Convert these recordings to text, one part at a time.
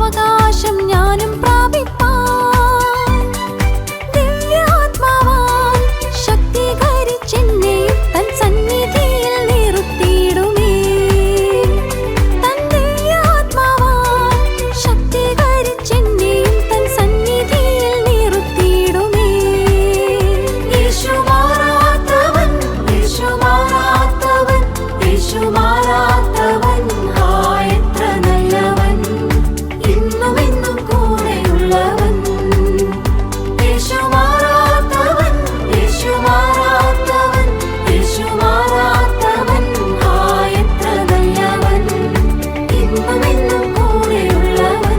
അവകാശം ഞാനും പ്രാപിപ്പാൻ ദിവ്യാത്മാവാൽ ശക്തീകരിച്ചെന്നെയും തൻ സന്നിധിയിൽ നിർത്തിയിടുമേ. തൻ ദിവ്യാത്മാവാൽ ശക്തീകരിച്ചെന്നെയും തൻ സന്നിധിയിൽ നിർത്തിയിടുമേ. യേശു മാറാത്തവൻ, യേശു മാറാത്തവൻ, യേശു മാറാത്തവൻ, എത്ര നല്ലവൻ, ഇന്നും എന്നും കൂടെയുള്ളവൻ. യേശു മാറാത്തവൻ, യേശു മാറാത്തവൻ, യേശു മാറാത്തവൻ, എത്ര നല്ലവൻ, ഇന്നും എന്നും കൂടെയുള്ളവൻ.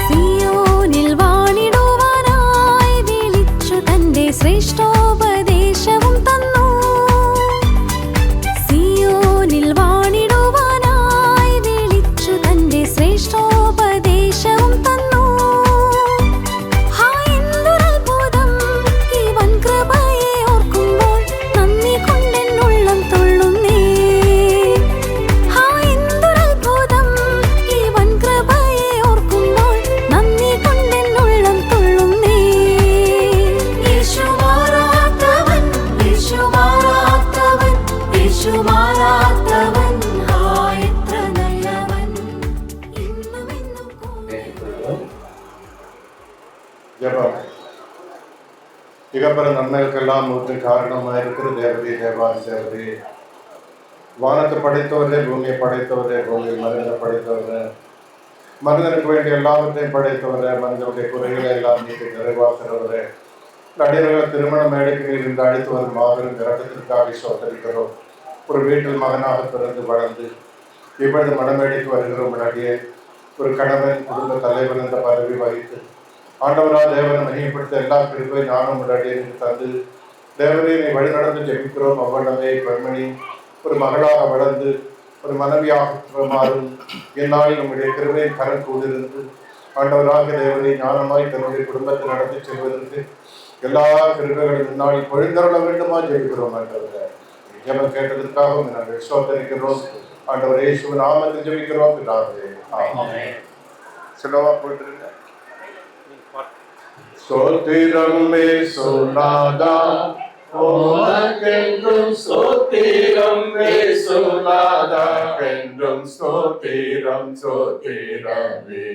സിയോനിൽ വാണിടുവാനായി വിളിച്ചു തന്റെ ശ്രേഷ്ഠോപദേശവും തന്നു. സിയോനിൽ വാണിടുവാനായി വിളിച്ചു തന്റെ ശ്രേഷ്ഠോപദേശവും തന്നു. എന്തൊരത്ഭുതം ഈ വൻകൃപയെ ഓർക്കുമ്പോൾ നന്ദി കൊണ്ടെന്നുള്ളം തുള്ളുന്നേ. എന്തൊരത്ഭുതം ഈ വൻകൃപയെ ഓർക്കുമ്പോൾ നന്ദി കൊണ്ടെന്നുള്ളം തുള്ളുന്നേ. യേശു മാറാത്തവൻ, യേശു മാറാത്തവൻ, യേശു മാറാത്തവൻ, എത്ര നല്ലവൻ, ഇന്നും എന്നും കൂടെ. ஜெபம். இகப்பெற நன்மைகளுக்கெல்லாம் ஊற்று காரணமாக இருக்கிற தேவதே, தேவாதி தேவதே, வானத்தை படைத்தவரே, பூமியை படைத்தவரே, பூமியில் மனிதனை படைத்தவரே, மனிதனுக்கு வேண்டிய எல்லாவற்றையும் படைத்தவரே, மனிதனுடைய குறைகளை எல்லாம் நீக்கி நிறைவாக்குறவரே, அடியவர்கள் திருமண மேடைக்கு நீர் இந்த அழைத்து வரும் மாபெரும் இறக்கத்திற்காக சோதரிக்கிறோம். ஒரு வீட்டில் மகனாக பிறந்து வளர்ந்து இப்பொழுது மணமேடைக்கு வருகிறோம். அடியே ஒரு கணவன் குடும்ப தலைவர் என்ற பதவி வகித்து ஆண்டவரா தேவனை மையப்படுத்த எல்லா கிருபை நானும் முன்னாடி எனக்கு தந்து தேவனை வழிநடந்து ஜெபிக்கிறோம். அவ்வளவே பெண்மணி ஒரு மகளாக வளர்ந்து ஒரு மனைவியாக மாறும் என்னால் நம்முடைய கிருபை கரம் கூடிருந்து ஆண்டவராக தேவனை ஞானமாய் தன்னுடைய குடும்பத்தை நடத்தி செல்வதற்கு எல்லா கிருபைகளும் முன்னாடி பொழிந்தருள வேண்டுமா ஜெபிக்கிறோம். ஆண்டவரை ஜெபம் கேட்டதற்காகவும் நாங்கள் சோதரிக்கிறோம். ஆண்டவர் இயேசுவின் நாமத்தில் ஜெபிக்கிறோம். சிலவா போயிட்டு ஸ்தோத்திரம் இயேசுநாதா, உமக்கென்றும் ஸ்தோத்திரம் இயேசுநாதா, என்றும் ஸ்தோத்திரம் ஸ்தோத்திரமே.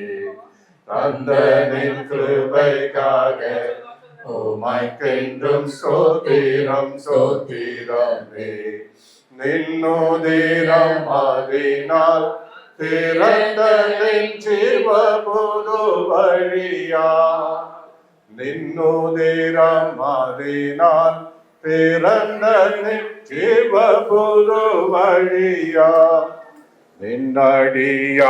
தந்தனின் கிருபைக்காக உமக்கென்றும் ஸ்தோத்திரம் ஸ்தோத்திரமே. நின்னுதிரம் ஆதினால் திறந்த ஜீவ புது வழியா, நின்னுதிரம் ஆதினால் பிறந்த ஜீவ புது வழியா, நின்னடியார்க்கு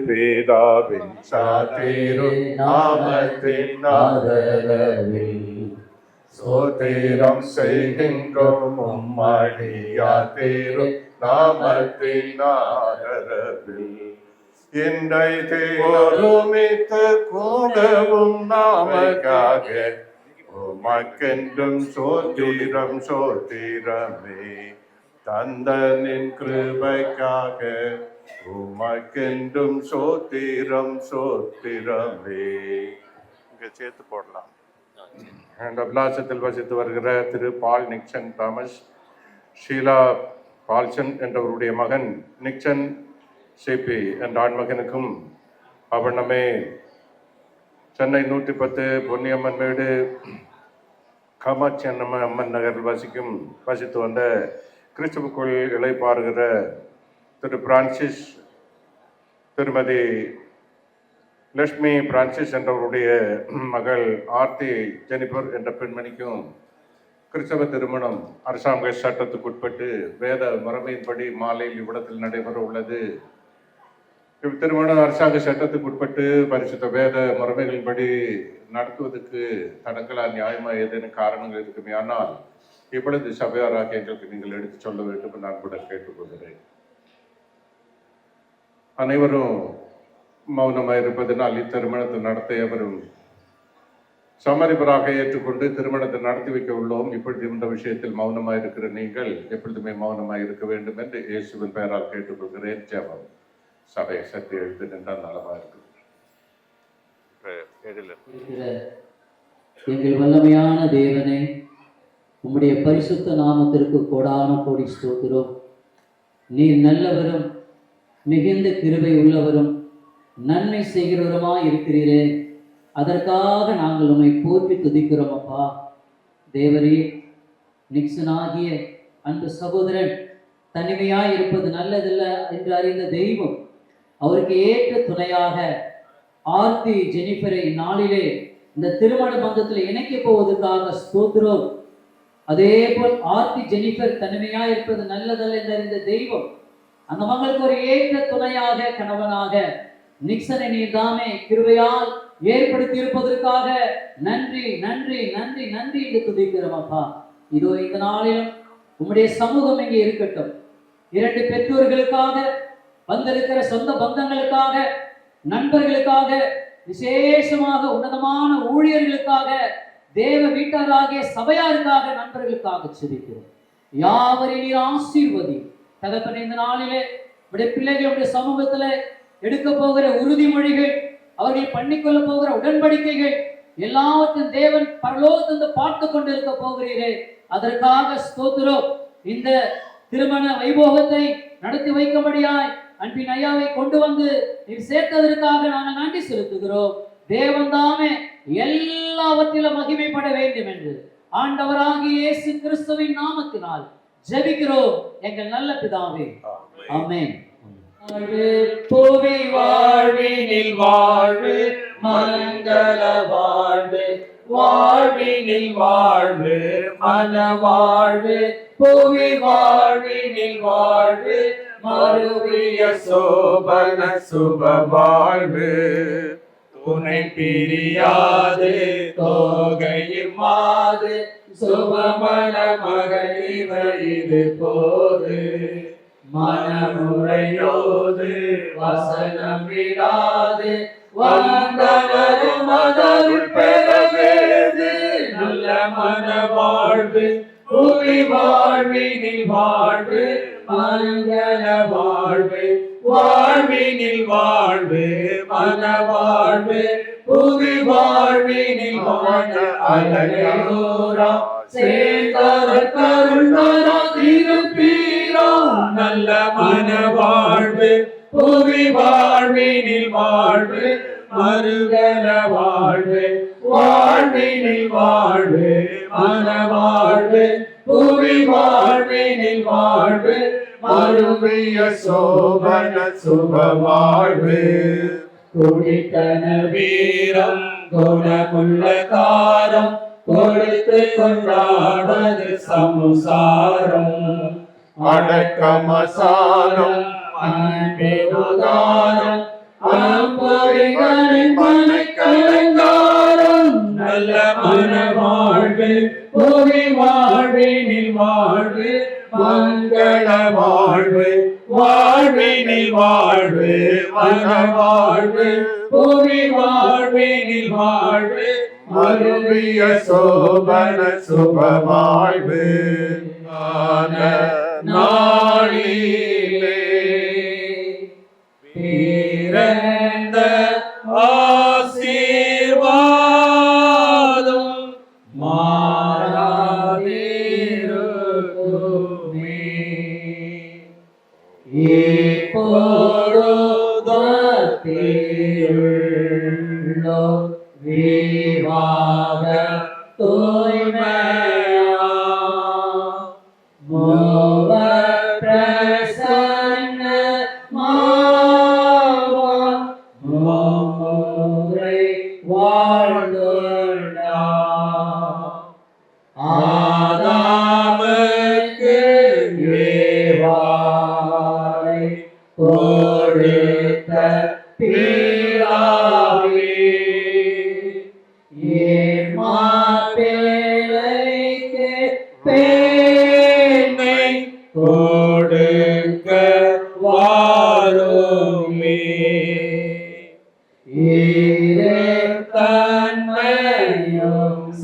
பிதாவின் சாத்திரும் நாமத்தின் ஆதரவில் சோத்திரம் செய்கின்றோம். உம்மடியார் தீரும் நாமத்தின் ஆதரவில் இன்றை ஒருமித்து கூடவும் நாமக்காக உமக்கென்றும் சோத்திரம் சோத்திரமே. தந்தனின் கிருபைக்காக உமக்கென்றும் சோத்திரம் சோத்திரமே. இங்க சேர்த்து போடலாம். இந்த அபிலாசத்தில் வசித்து வருகிற திரு பால் நிக்சன் தாமஸ், ஷீலா பால்சன் என்றவருடைய மகன் நிக்சன் சிபி என்ற ஆண்மகனுக்கும் அவனமே சென்னை 110 பொன்னியம்மன் மேடு காமாட்சி அம்மன் நகரில் வசித்து வந்த கிறிஸ்துவுக்குள் இளைப்பாறுகிற திரு பிரான்சிஸ், திருமதி லட்சுமி பிரான்சிஸ் என்றவருடைய மகள் ஆர்த்தி ஜெனிபர் என்ற பெண்மணிக்கும் கிறிஸ்தவ திருமணம் அரசாங்க சட்டத்துக்குட்பட்டு வேத முறைமையின்படி மாலையில் இவ்விடத்தில் நடைபெற உள்ளது. திருமண அரசாங்க சட்டத்துக்கு உட்பட்டு பரிசுத்த வேத முறைமைகளின்படி நடத்துவதற்கு தடங்களா நியாயமா ஏதேனும் காரணங்கள் இருக்குமே, ஆனால் இப்பொழுது சபையாராக எங்களுக்கு நீங்கள் எடுத்து சொல்ல வேண்டும் என்று நான் கூட கேட்டுக்கொள்கிறேன். அனைவரும் மௌனமாக இருப்பதனால் இத்திருமணத்தை நடத்த எவரும் சம்மதிப்பராக ஏற்றுக்கொண்டு திருமணத்தை நடத்தி வைக்க உள்ளோம். இப்பொழுது இந்த விஷயத்தில் மௌனமாக இருக்கிற நீங்கள் எப்பொழுதுமே மௌனமாக இருக்க வேண்டும் என்று இயேசுவின் பெயரால் கேட்டுக்கொள்கிறேன். ஜெபம். சபையை சற்று எழுத்து நின்றால் நலமாக இருக்குது. எங்கள் வல்லமையான தேவனே, உம்முடைய பரிசுத்த நாமத்திற்கு கோடான கோடி ஸ்தோத்திரம். நீர் நல்லவரும் மிகுந்த கிருபை உள்ளவரும் நன்மை செய்கிறவருமாய் இருக்கிறீரே, அதற்காக நாங்கள் உம்மை போற்றி துதிக்கிறோம். அப்பா தேவரே, நிக்சன் ஆகிய அந்த சகோதரன் தனிமையாய் இருப்பது நல்லதில்ல என்று அறிந்த தெய்வம் அவருக்கு ஏற்ற துணையாக ஆர்த்தி ஜெனிஃபரை நாளிலே இந்த திருமண பந்தத்தில் இணைக்க போவதற்காக ஸ்தோத்திரம். அதே போல் ஆர்த்தி ஜெனிஃபர் தனிமையாய் இருப்பது நல்லதல்ல என்று அறிந்த தெய்வம் அந்த மகளுக்கு ஒரு ஏற்ற துணையாக கணவனாக நிக்சனை நீர் தாமே கிருபையால் ஏற்படுத்தி இருப்பதற்காக நன்றி நன்றி நன்றி நன்றி என்று துதிக்கிறோம். அப்பா இதோ இந்த நாளிலும் உம்முடைய சமூகம் இங்கே இருக்கட்டும். இரண்டு பெற்றோர்களுக்காக வந்திருக்கிற சொந்த பந்தங்களுக்காக நண்பர்களுக்காக விசேஷமாக உன்னதமான ஊழியர்களுக்காக தேவ வீட்டாராகிய சபையாருக்காக நண்பர்களுக்காக செபிக்கிறோம். யாவரையும் நீர் ஆசீர்வதி தகப்பனே. இந்த நாளிலே உடைய பிள்ளைகளுடைய சமூகத்துல எடுக்க போகிற உறுதிமொழிகள், அவர்கள் பண்ணிக்கொள்ள போகிற உடன்படிக்கைகள் எல்லாவற்றையும் தேவன் பரலோகத்திலிருந்து பார்த்து கொண்டு இருக்க போகிறீரே, அதற்காக ஸ்தோத்திரம். இந்த திருமண வைபோகத்தை நடத்தி வைக்கும்படியாய் அன்பின் ஐயாவை கொண்டு வந்து நீர் சேர்த்ததற்காக நாங்கள் நன்றி செலுத்துகிறோம். தேவன் தாமே எல்லாவற்றிலும் மகிமைப்பட வேண்டும் என்று ஆண்டவராகிய இயேசு கிறிஸ்துவின் நாமத்தினால் ஜெபிக்கிறோம் எங்கள் நல்ல பிதாவே, ஆமென். புவி வாழ்வினில் வாழ்வு மங்கள வாழ்வு, வாழ்வினில் வாழ்வு மன வாழ்வு, புவி வாழ்வினில் வாழ்வு மறுவிய சோபன சுப வாழ்வு, துணை பிரியாது தோகையில் மாது சுபமன மகளிர் இது போது, மனமுறையோது வசனம் விடாது வந்தவரும் அதருள் பெறவேது, நல்ல மன வாழ்வு புவி வாழ்வினில் வாழ்வு மங்கள வாழ்வு, வாழ்வினில் வாழ்வு மன வாழ்வு, புவி வாழ்வினில் வாழ்வு அழகோரா சேதர கருணா திருப்பீரா, நல்ல மன வாழ்வு புவி வாழ்வினில் வாழ்வு மறுகல வாழ்வு, வாழ்வினில் வாழ்வு மன வாழ்வு, புவி வாழ்வினில் வாழ்வு மறுவிய சோபன சுப வாழ்வு, குடித்தன வீரம் குணமுள்ள காரம் கொடுத்து கொண்டாடது சமுசாரம், அடக்கமசாரம் அன்பேதாரம் அம்பொறிகளின் மனக்கலங்காரம், நல்ல மன வாழ்வு புவி வாழ்வினில் வாழ்வு மங்கள வாழ்வு, வாழ்வினில் வாழ்வு மன வாழ்வு, புவி வாழ்வினில் வாழ்வு மறுவிய சோபன சுப வாழ்வு, நாளிலே பிறந்த ஆசீர்வாதம் மாறாதிருக்குமே, இப்பொழுதோ விவாக தூய்மையா மோக பிரசன்ன மாவா மோரை வாழ்ந்தோண்டா, ஆதாமுக்கு ஏவாளை கொடுத்த பிதாவே ஏமாப்பேழைக்கு பேனை கொடுக்க வாருமே இரு தன்மையும்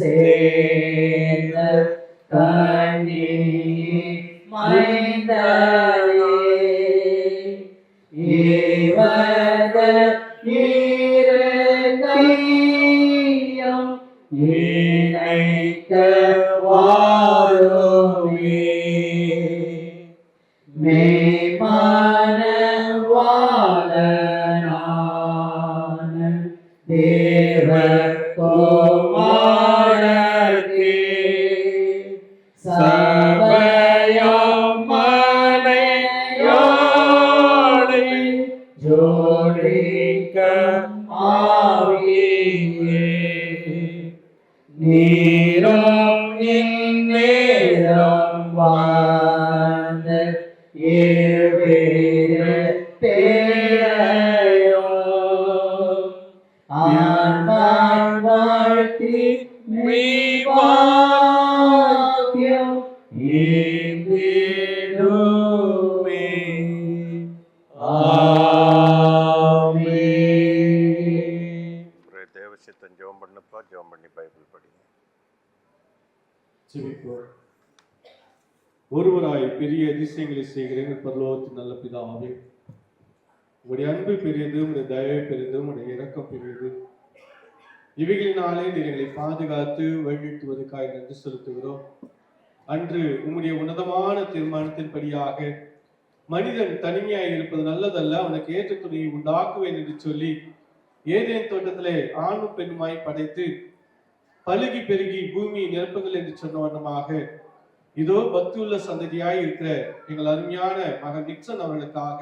சேர்ந்த கண்ணி மைந்தரே இவர்கள் இரு கையும் இணைக்க வாருமே மெய்மனவாளனான தேவகுமாரனே சபையாம் மனையோடை ஜோடிக்க ஆவியே நீரும் இந்நேரம் வாழ்ந்த ஏவேறு பேரையோ ஆன்மான் வாழ்த்தி மெய்வாக்கியம் ஈந்திடுமே. ஆமென். தேவசித்தன் ஜெபம் பண்ணப்பா, ஜெபம் பண்ணி பைபிள் படிங்க. ஜெபிப்போம். ஒருவராய் பெரிய அதிசயங்களை செய்கிற எங்கள் பரலோகத்தின் நல்ல பிதாவே, உங்களுடைய அன்பு பெரியது, உங்களுடைய தயவு பெரியது, உங்களுடைய இரக்கம் பெரியது. இவைகளினாலே நீர் எங்களை பாதுகாத்து வழிநடத்துவதற்காக நன்றி செலுத்துகிறோம். அன்று உம்முடைய உன்னதமான தீர்மானத்தின்படியாக மனிதன் தனிமையாய் இருப்பது நல்லதல்ல, அவனுக்கு ஏற்ற துணையை உண்டாக்குவேன் என்று சொல்லி ஏதேன் தோட்டத்திலே ஆணும் பெண்ணுமாய் படைத்து பலுகி பெருகி பூமியை நிரப்புங்கள் என்று சொன்ன வண்ணமாக இதோ பக்தியுள்ள சந்ததியாய் இருக்கிற எங்கள் அருமையான மகன் நிக்சன் அவர்களுக்காக,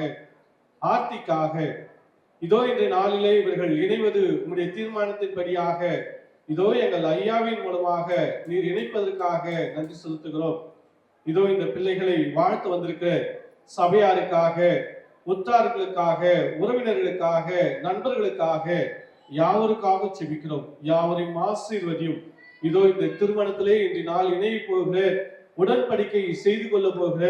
ஆர்த்திக்காக, இதோ இன்றைய நாளிலே இவர்கள் இணைவது உங்களுடைய தீர்மானத்தின்படியாக இதோ எங்கள் ஐயாவின் மூலமாக நீர் இணைப்பதற்காக நன்றி செலுத்துகிறோம். இதோ இந்த பிள்ளைகளை வாழ்த்து வந்திருக்கிற சபையாருக்காக, உற்றார்களுக்காக, உறவினர்களுக்காக, நண்பர்களுக்காக, யாவருக்காக செபிக்கிறோம். யாவரையும் ஆசீர்வதியும். இதோ இந்த திருமணத்திலே இன்று நாள் இணைய போகிற, உடன்படிக்கை செய்து கொள்ள போகிற,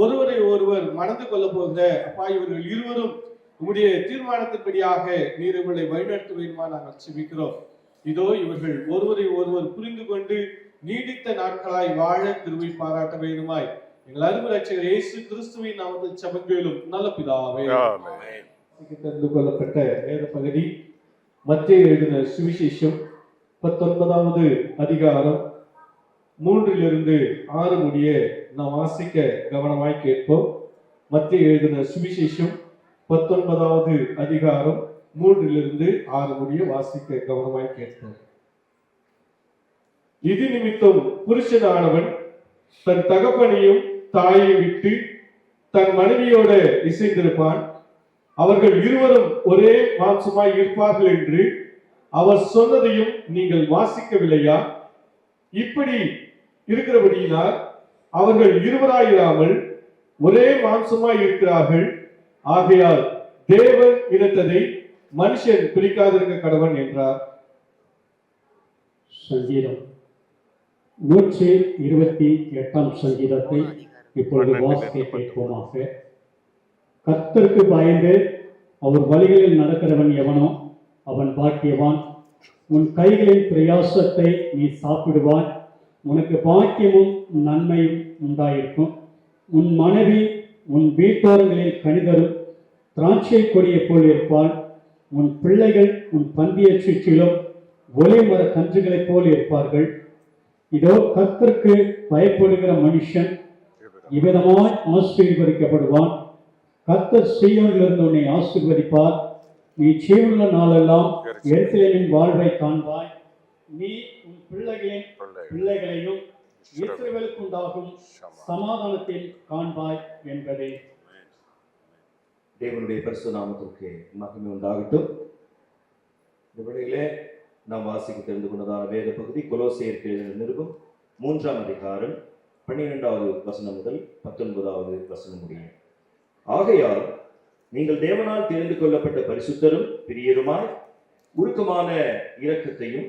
ஒருவரை ஒருவர் மணந்து கொள்ள போகிற அப்பா, இவர்கள் இருவரும் உங்களுடைய தீர்மானத்தின்படியாக நீர் இவர்களை வழிநடத்த வேண்டுமா நாங்கள் செபிக்கிறோம். இதோ இவர்கள் ஒருவரை ஒருவர் புரிந்து கொண்டு நீடித்த நாட்களாய் வாழ கிருபை பாராட்ட வேண்டுமாய் எங்கள் அருமை ரட்சகர் இயேசு கிறிஸ்துவின் நாமத்தில் ஜெபங்களும் நல்ல பிதாவே. தெரிந்து கொள்ளப்பட்ட வேத பகுதி மத்தேயு எழுதின சுவிசேஷம் 19வது அதிகாரம் 3 - 6 முடிய நாம் வாசிக்க கவனமாய் கேட்போம். மத்தேயு எழுதின சுவிசேஷம் 19வது அதிகாரம் 3 - 6 முடிய வாசிக்க கவனமாய் கேட்போம். இது நிமித்தம் புருஷனானவன் தன் தகப்பனையும் தாயை விட்டு தன் மனைவியோட இசைந்திருப்பான், அவர்கள் இருவரும் ஒரே மாம்சமாய் இருப்பார்கள் என்று அவர் சொன்னதையும் நீங்கள் வாசிக்கவில்லையா? இப்படி இருக்கிறபடியினால் அவர்கள் இருவராயிராமல் ஒரே மாம்சமாய் இருக்கிறார்கள். ஆகையால் தேவன் இணைத்ததை மனுஷன் பிரிக்காதிருக்க கடவன் என்றார். சங்கீதம் 128 சங்கீதத்தை இப்பொழுது வாசிக்க கேட்போமாக. கர்த்தருக்கு பயந்து அவர் வழிகளில் நடக்கிறவன் எவனோ அவன் பாக்கியவான். உன் கைகளின் பிரயாசத்தை நீ சாப்பிடுவாய், உனக்கு பாக்கியமும் நன்மையும் உண்டாயிருக்கும். உன் மனைவி உன் வீட்டோரங்களில் கனிதரும் திராட்சை கொடியை போல் இருப்பாள். உன் பிள்ளைகள் உன் பந்திய சுற்றிலும் ஒலிமர கன்றுகளைப் போல் இருப்பார்கள். இதோ கர்த்தருக்கு பயப்படுகிற மனுஷன் இவ்விதமாய் ஆசீர்வதிக்கப்படுவான். கர்த்தர் சீயோனிலிருந்து உன்னை ஆசீர்வதிப்பார். நீ ஜீவனுள்ள நாளெல்லாம் எருசலேமின் வாழ்வை காண்பாய். நீ உன் பிள்ளைகளின் பிள்ளைகளையும் இஸ்ரவேலுக்கு உண்டாகும் சமாதானத்தில் காண்பாய் என்பதே. தேவனுடைய பரிசுத்த நாமத்திற்கு மகிமை உண்டாகட்டும். இந்த வேளையிலே நாம் வாசிக்க தெரிந்து கொண்டதான வேத பகுதி கொலோசியருக்கு எழுதின நிருபம் 3ஆம் அதிகாரம் 12வது வசனம் முதல் 19வது வசனம் முடியும். ஆகையால் நீங்கள் தேவனால் தெரிந்து கொள்ளப்பட்ட பரிசுத்தரும் பிரியருமாய் உருக்கமான இரக்கத்தையும்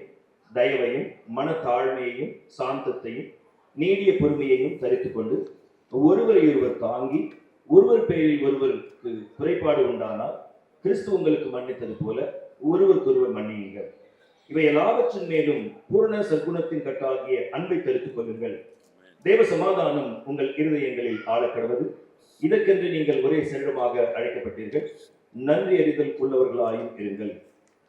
தயவையும் மனத்தாழ்மையையும் சாந்தத்தையும் நீடிய பொறுமையையும் தரித்துக் கொண்டு ஒருவரை ஒருவர் தாங்கி ஒருவர் பெயரில் ஒருவருக்கு குறைபாடு உண்டானால் கிறிஸ்து உங்களுக்கு மன்னித்தது போல ஒருவருக்கொருவர் மன்னியுங்கள். இவை எல்லாவற்றின் மேலும் பூரண சற்குணத்தின் கட்டாகிய அன்பை தரித்துக் கொள்ளுங்கள். தேவ சமாதானம் உங்கள் இருதயங்களில் ஆளக்கடுவது. இதற்கென்று நீங்கள் ஒரே சரீரமாக அழைக்கப்பட்டீர்கள். நன்றி அறிதல் உள்ளவர்களாயும் இருங்கள்.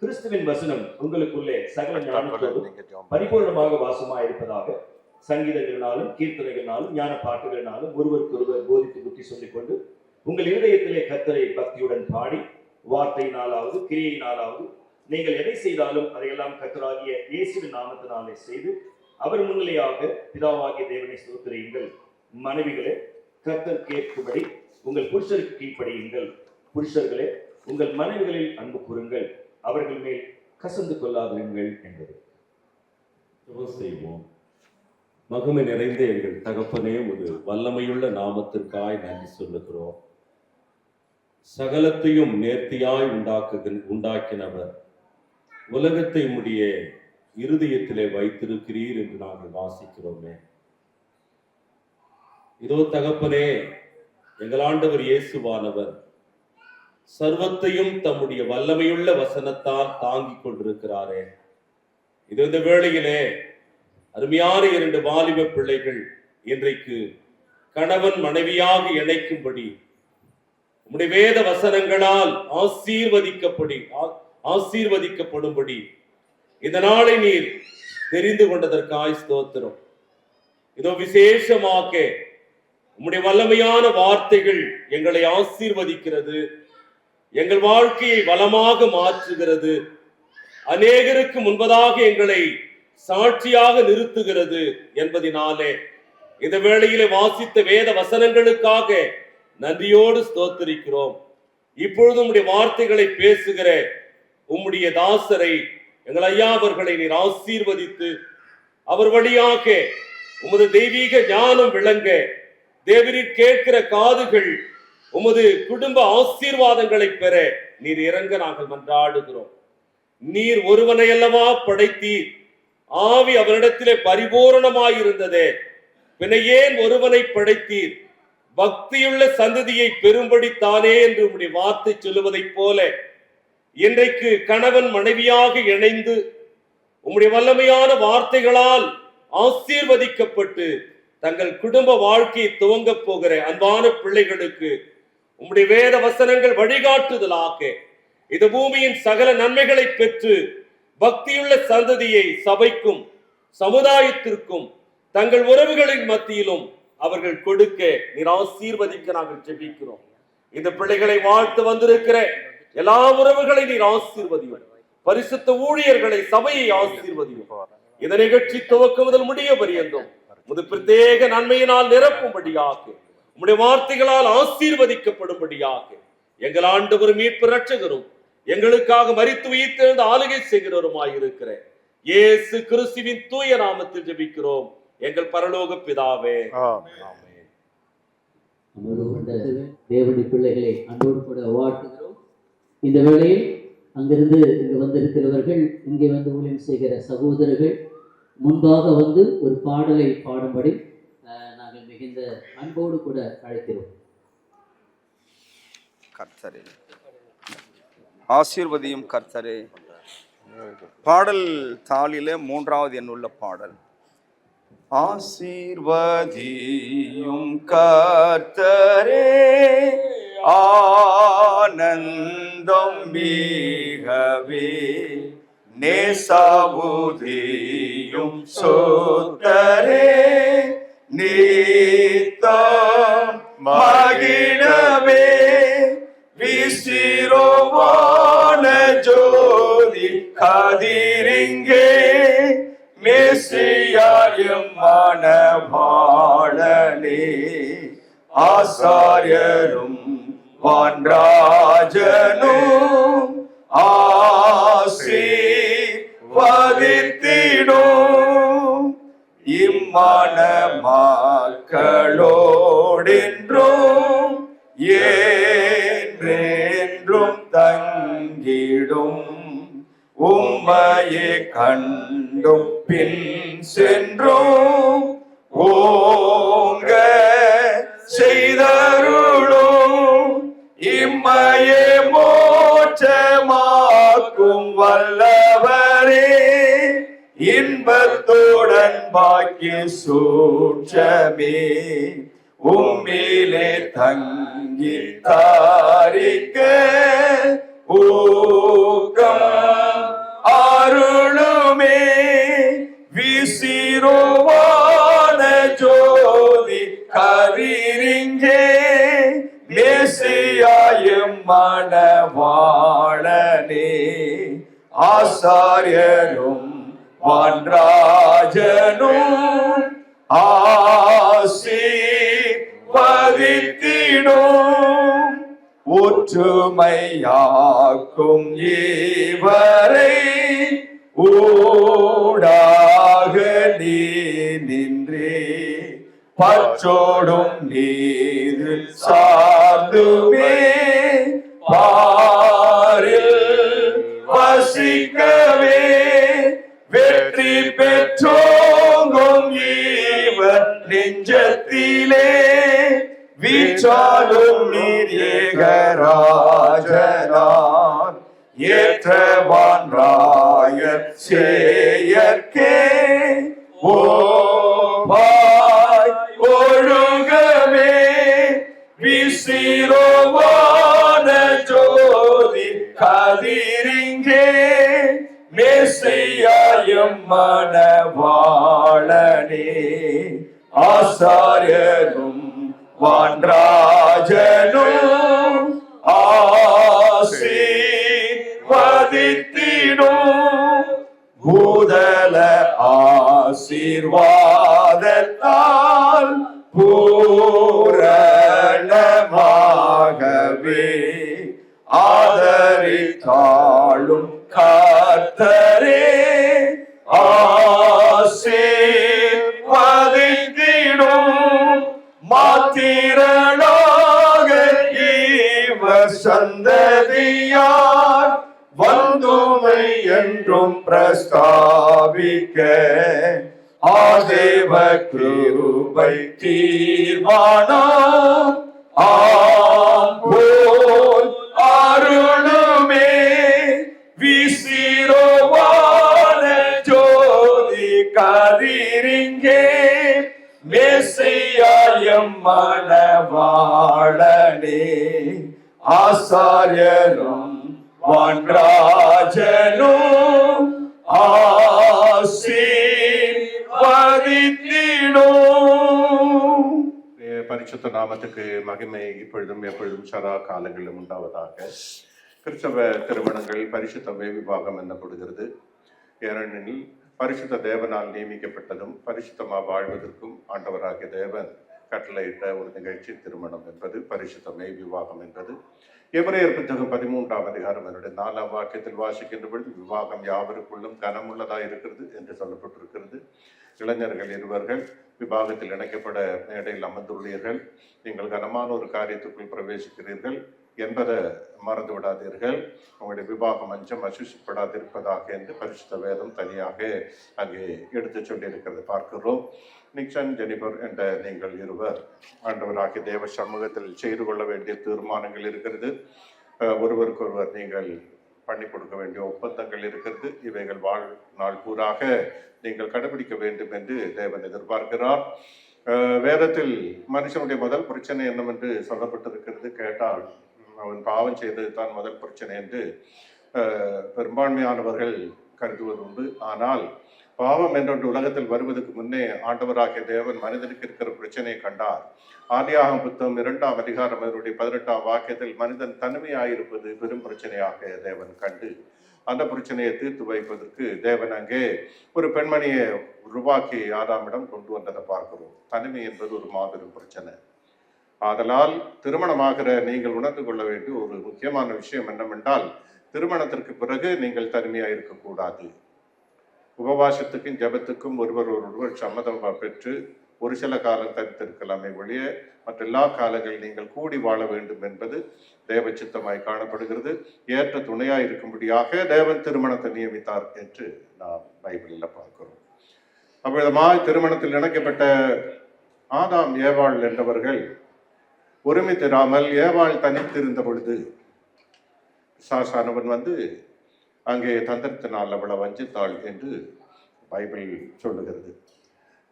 கிறிஸ்துவின் வசனம் உங்களுக்குள்ளே சகல ஞானத்தோடும் பரிபூர்ணமாக வாசமாக இருப்பதாக சங்கீதங்களினாலும் கீர்த்தனைகளினாலும் ஞான பாட்டுகளினாலும் ஒருவருக்கொருவர் போதித்து புத்தி சொல்லிக் கொண்டு உங்கள் இருதயத்திலே கர்த்தரை பக்தியுடன் பாடி வார்த்தையினாலாவது கிரியையினாலாவது நீங்கள் எதை செய்தாலும் அதையெல்லாம் கர்த்தராகிய இயேசுவின் நாமத்தினாலே செய்து அவர் முன்னிலையாக பிதாவாகிய தேவனை ஸ்தோத்திரியுங்கள். மனைவிகளே, கர்த்தர் கேட்கும்படி உங்கள் புருஷருக்கு கீழ்ப்படியுங்கள். புருஷர்களே, உங்கள் மனைவிகளில் அன்பு கூறுங்கள், அவர்கள் மேல் கசந்து கொள்ளாதிருங்கள் என்பது. செய்வோம். மகிமை நிறைந்த எங்கள் தகப்பனே, ஒரு வல்லமையுள்ள நாமத்திற்காய் நன்றி சொல்லுகிறோம். சகலத்தையும் நேர்த்தியாய் உண்டாக்கினவர் உலகத்தை உம்முடைய இருதயத்திலே வைத்திருக்கிறீர் என்று நாங்கள் வாசிக்கிறோமே. இதோ தகப்பனே, எங்கள் ஆண்டவர் இயேசுவானவர் சர்வத்தையும் தம்முடைய வல்லமையுள்ள வசனத்தால் தாங்கிக் கொண்டிருக்கிறாரே. இது இந்த வேளையிலே அருமையான 2 வாலிப பிள்ளைகள் இன்றைக்கு கணவன் மனைவியாக இணைக்கும்படி உம்முடைய வேத வசனங்களால் ஆசீர்வதிக்கப்படும்படி இந்த நாளை நீர் தெரிந்து கொண்டதற்காய் ஸ்தோத்திரம். இதோ விசேஷமாக உம்முடைய வல்லமையான வார்த்தைகள் எங்களை ஆசீர்வதிக்கிறது, எங்கள் வாழ்க்கையை வளமாக மாற்றுகிறது, அநேகருக்கு முன்பதாக எங்களை சாட்சியாக நிறுத்துகிறது என்பதினாலே இந்த வேளையிலே வாசித்த வேத வசனங்களுக்காக நன்றியோடு ஸ்தோத்திரிக்கிறோம். இப்பொழுது உம்முடைய வார்த்தைகளை பேசுகிற உம்முடைய தாசரை எங்கள் ஐயா அவர்களை நீர் ஆசீர்வதித்து அவர் வழியாக உமது தெய்வீக ஞானம் விளங்க தேவரீர் கேட்கிற காதுகள் உமது குடும்ப ஆசீர்வாதங்களை பெற நீர் இறங்க நாங்கள் மன்றாடுகிறோம். நீர் ஒருவனை அல்லவா படைத்தீர், ஆவி அவரிடத்திலே பரிபூரணமாயிருந்ததே, பின்ன ஏன் ஒருவனை படைத்தீர்? பக்தியுள்ள சந்ததியை பெரும்படித்தானே என்று உம்முடைய வார்த்தை சொல்லுவதைப் போல இன்றைக்கு கணவன் மனைவியாக இணைந்து உம்முடைய வல்லமையான வார்த்தைகளால் ஆசீர்வதிக்கப்பட்டு தங்கள் குடும்ப வாழ்க்கையை துவங்க போகிற அன்பான பிள்ளைகளுக்கு உம்முடைய வேத வசனங்கள் வழிகாட்டுதலாக இந்த பூமியின் சகல நன்மைகளை பெற்று பக்தியுள்ள சந்ததியை சபைக்கும் சமுதாயத்திற்கும் தங்கள் உறவுகளின் மத்தியிலும் அவர்கள் கொடுக்க நீர் ஆசீர்வதிக்க நாங்கள் ஜெபிக்கிறோம். இந்த பிள்ளைகளை வாழ்த்து வந்திருக்கிற எல்லா உறவுகளை நீர் ஆசீர்வதியும். பரிசுத்த ஊழியர்களை, சபையை ஆசீர்வதியும். இந்த நிகழ்ச்சி துவக்கம் முதல் முடிய பரியந்தம் முது பிரத்யேக நன்மையினால் நிரப்பும்படியாக உம்முடைய வார்த்தைகளால் ஆசீர்வதிக்கப்படும்படியாக எங்கள் ஆண்டவரும் மீட்பு ரட்சகரும் எங்களுக்காக மரித்து உயிர்த்தெழுந்து ஆளுகை செய்கிறவருமாயிருக்கிற இயேசு கிறிஸ்துவின் தூய நாமத்தில் ஜெபிக்கிறோம் எங்கள் பரலோக பிதாவே. தேவனுடைய பிள்ளைகளை அன்போடு கூட வாழ்த்துகிறோம். இந்த வேளையில் அங்கிருந்து இங்கு வந்திருக்கிறவர்கள், இங்கே வந்து ஊழியம் செய்கிற சகோதரர்கள் முன்பாக வந்து ஒரு பாடலை பாடும்படி நாங்கள் மிகுந்த அன்போடு கூட அழைக்கிறோம். கர்த்தரே ஆசீர்வதியும் கர்த்தரே. பாடல் தாளிலே 3வது எண்ணுள்ள பாடல். ஆசீர்வதியும் கர்த்தரே ஆனந்தம் மிகவே நேசவுதியும் சொத்தரே நீத்தம் மகிழவே விசிரோவான ஜோதி கதிரிங்கே மேசியாயும் மணவாளனே ஆசாரியரும் வான்ராஜனும் ஆசீர்வதித்திடும் இம்மன மக்களோடென்றும் ஏன்றே தங்கிடும் உம்மையே கண்டும் பின் சென்றோம் ஓங்க செய்தருளும் இம்மையே மோட்சமாக்கும் வல்லவரே இன்பத்துடன் பாக்கிய சூட்சமே உம்மிலே தங்கி தாரிக்க ஊக்கம் அருளுமே விசிறுவான ஜோதி கதிரிங்கே மேசியாயும் மணவாளனே ஆசாரியரும் வான்ராஜனும் ஆசீர்வதித்திடும் ஒற்றுமையாக்கும் இவரை ஊடாக நீ நின்றே பற்றோடும் நீது சார்ந்துமே பாரில் வசிக்கவே வெற்றி பெற்றோங்கும் இவர் நெஞ்சத்திலே வீச்சாலும் நீர் ஏகராஜனார் ஏற்றவான் ராயர் சேயற்கே ஓபாய் ஒழுகவே விசிரோவான ஜோதி கதிரிங்கே மேசியாயும் மணவாளனே ஆசாரியரும் வான்ராஜனும் ஆசீர்வதித்திடும் பூதல ஆசீர்வாதத்தால் பூரணமாகவே ஆதரித்தாளும் கர்த்தரே ஆசீர்வதித்திடும் மாத்திரனாக இவர் சந்ததியார் வந்துமை என்றும் பிரஸ்தாபிக்க ஆதேவ கிருபை தீர்மானம் ஆம் போல் அருளுமே விசிரோவான ஜோதி கதிரிங்கே மேசியாயும் மணவாளனே ஆசாரியரும் வான்ராஜனும் ஆசீர்வதித்திடும். பரிசுத்த நாமத்துக்கு மகிமை இப்பொழுதும் எப்பொழுதும் சதா காலங்களிலும் உண்டாவதாக. கிறிஸ்தவ திருமணங்கள் பரிசுத்தமே விவாகம் எனப்படுகிறது. ஏனெனில் பரிசுத்த தேவனால் நியமிக்கப்பட்டதும் பரிசுத்தமா வாழ்வதற்கும் ஆண்டவராகிய தேவன் கட்டளையிட்ட ஒரு நிகழ்ச்சி திருமணம் என்பது, பரிசுத்தமே விவாகம் என்பது. எபிரேயர் புத்தகம் 13ஆம் அதிகாரம் 4ஆம் வாக்கியத்தில் வாசிக்கின்ற பொழுது விவாகம் யாவருக்குள்ளும் கனமுள்ளதாக இருக்கிறது என்று சொல்லப்பட்டிருக்கிறது. இளைஞர்கள் இருவர்கள் விவாகத்தில் இணைக்கப்பட மேடையில் அமர்ந்துள்ளீர்கள். நீங்கள் கனமான ஒரு காரியத்துக்குள் பிரவேசிக்கிறீர்கள் என்பதை மறந்து விடாதீர்கள். உங்களுடைய விவாக மஞ்சம் அசுசிப்படாதிருப்பதாக என்று பரிசுத்த வேதம் தனியாக அங்கே எடுத்து சொல்லியிருக்கிறது பார்க்கிறோம். நிக்சன் ஜெனிபர் என்ற நீங்கள் இருவர் ஆண்டவராகிய தேவ சமூகத்தில் செய்து கொள்ள வேண்டிய தீர்மானங்கள் இருக்கிறது. ஒருவருக்கொருவர் நீங்கள் பண்ணி கொடுக்க வேண்டிய ஒப்பந்தங்கள் இருக்கிறது. இவைகள் வாழ்நாள் பூராக நீங்கள் கடைபிடிக்க வேண்டும் என்று தேவன் எதிர்பார்க்கிறார். வேதத்தில் மனுஷனுடைய முதல் பிரச்சனை என்னவென்று சொல்லப்பட்டிருக்கிறது கேட்டால் அவன் பாவம் செய்தது தான் முதல் பிரச்சனை என்று பெரும்பான்மையானவர்கள் கருதுவது உண்டு. ஆனால் பாவம் என்றொன்று உலகத்தில் வருவதற்கு முன்னே ஆண்டவராகிய தேவன் மனிதனுக்கு இருக்கிற பிரச்சனையை கண்டார். ஆதியாகமம் புத்தகம் 2ஆம் அதிகாரம் 18ஆம் வாக்கியத்தில் மனிதன் தனிமையாயிருப்பது பெரும் பிரச்சனையாக தேவன் கண்டு அந்த பிரச்சனையை தீர்த்து வைப்பதற்கு தேவன் அங்கே ஒரு பெண்மணியை உருவாக்கி ஆதாமிடம் கொண்டு வந்ததை பார்க்கிறோம். தனிமை என்பது ஒரு மாபெரும் பிரச்சனை. ஆதலால் திருமணமாகிற நீங்கள் உணர்ந்து கொள்ள வேண்டிய ஒரு முக்கியமான விஷயம் என்னவென்றால், திருமணத்திற்கு பிறகு நீங்கள் தனிமையாக இருக்கக்கூடாது. உபவாசத்துக்கும் ஜபத்துக்கும் ஒருவர் சம்மதம் பெற்று ஒரு சில காலம் தனித்திருக்கலாமே ஒழிய மற்ற எல்லா காலங்களில் நீங்கள் கூடி வாழ வேண்டும் என்பது தேவ சித்தமாய் காணப்படுகிறது. ஏற்ற துணையாய் இருக்கும்படியாக தேவன் திருமணத்தை நியமித்தார் என்று நாம் பைபிளில் பார்க்கிறோம். அவ்விதமாய் திருமணத்தில் இணைக்கப்பட்ட ஆதாம் ஏவாள் என்றவர்கள் ஒருமித்திராமல் ஏவாள் தனித்திருந்த பொழுது பிசாசானவன் வந்து அங்கே தந்திரத்தினால் அவளை வஞ்சித்தாள் என்று பைபிள் சொல்லுகிறது.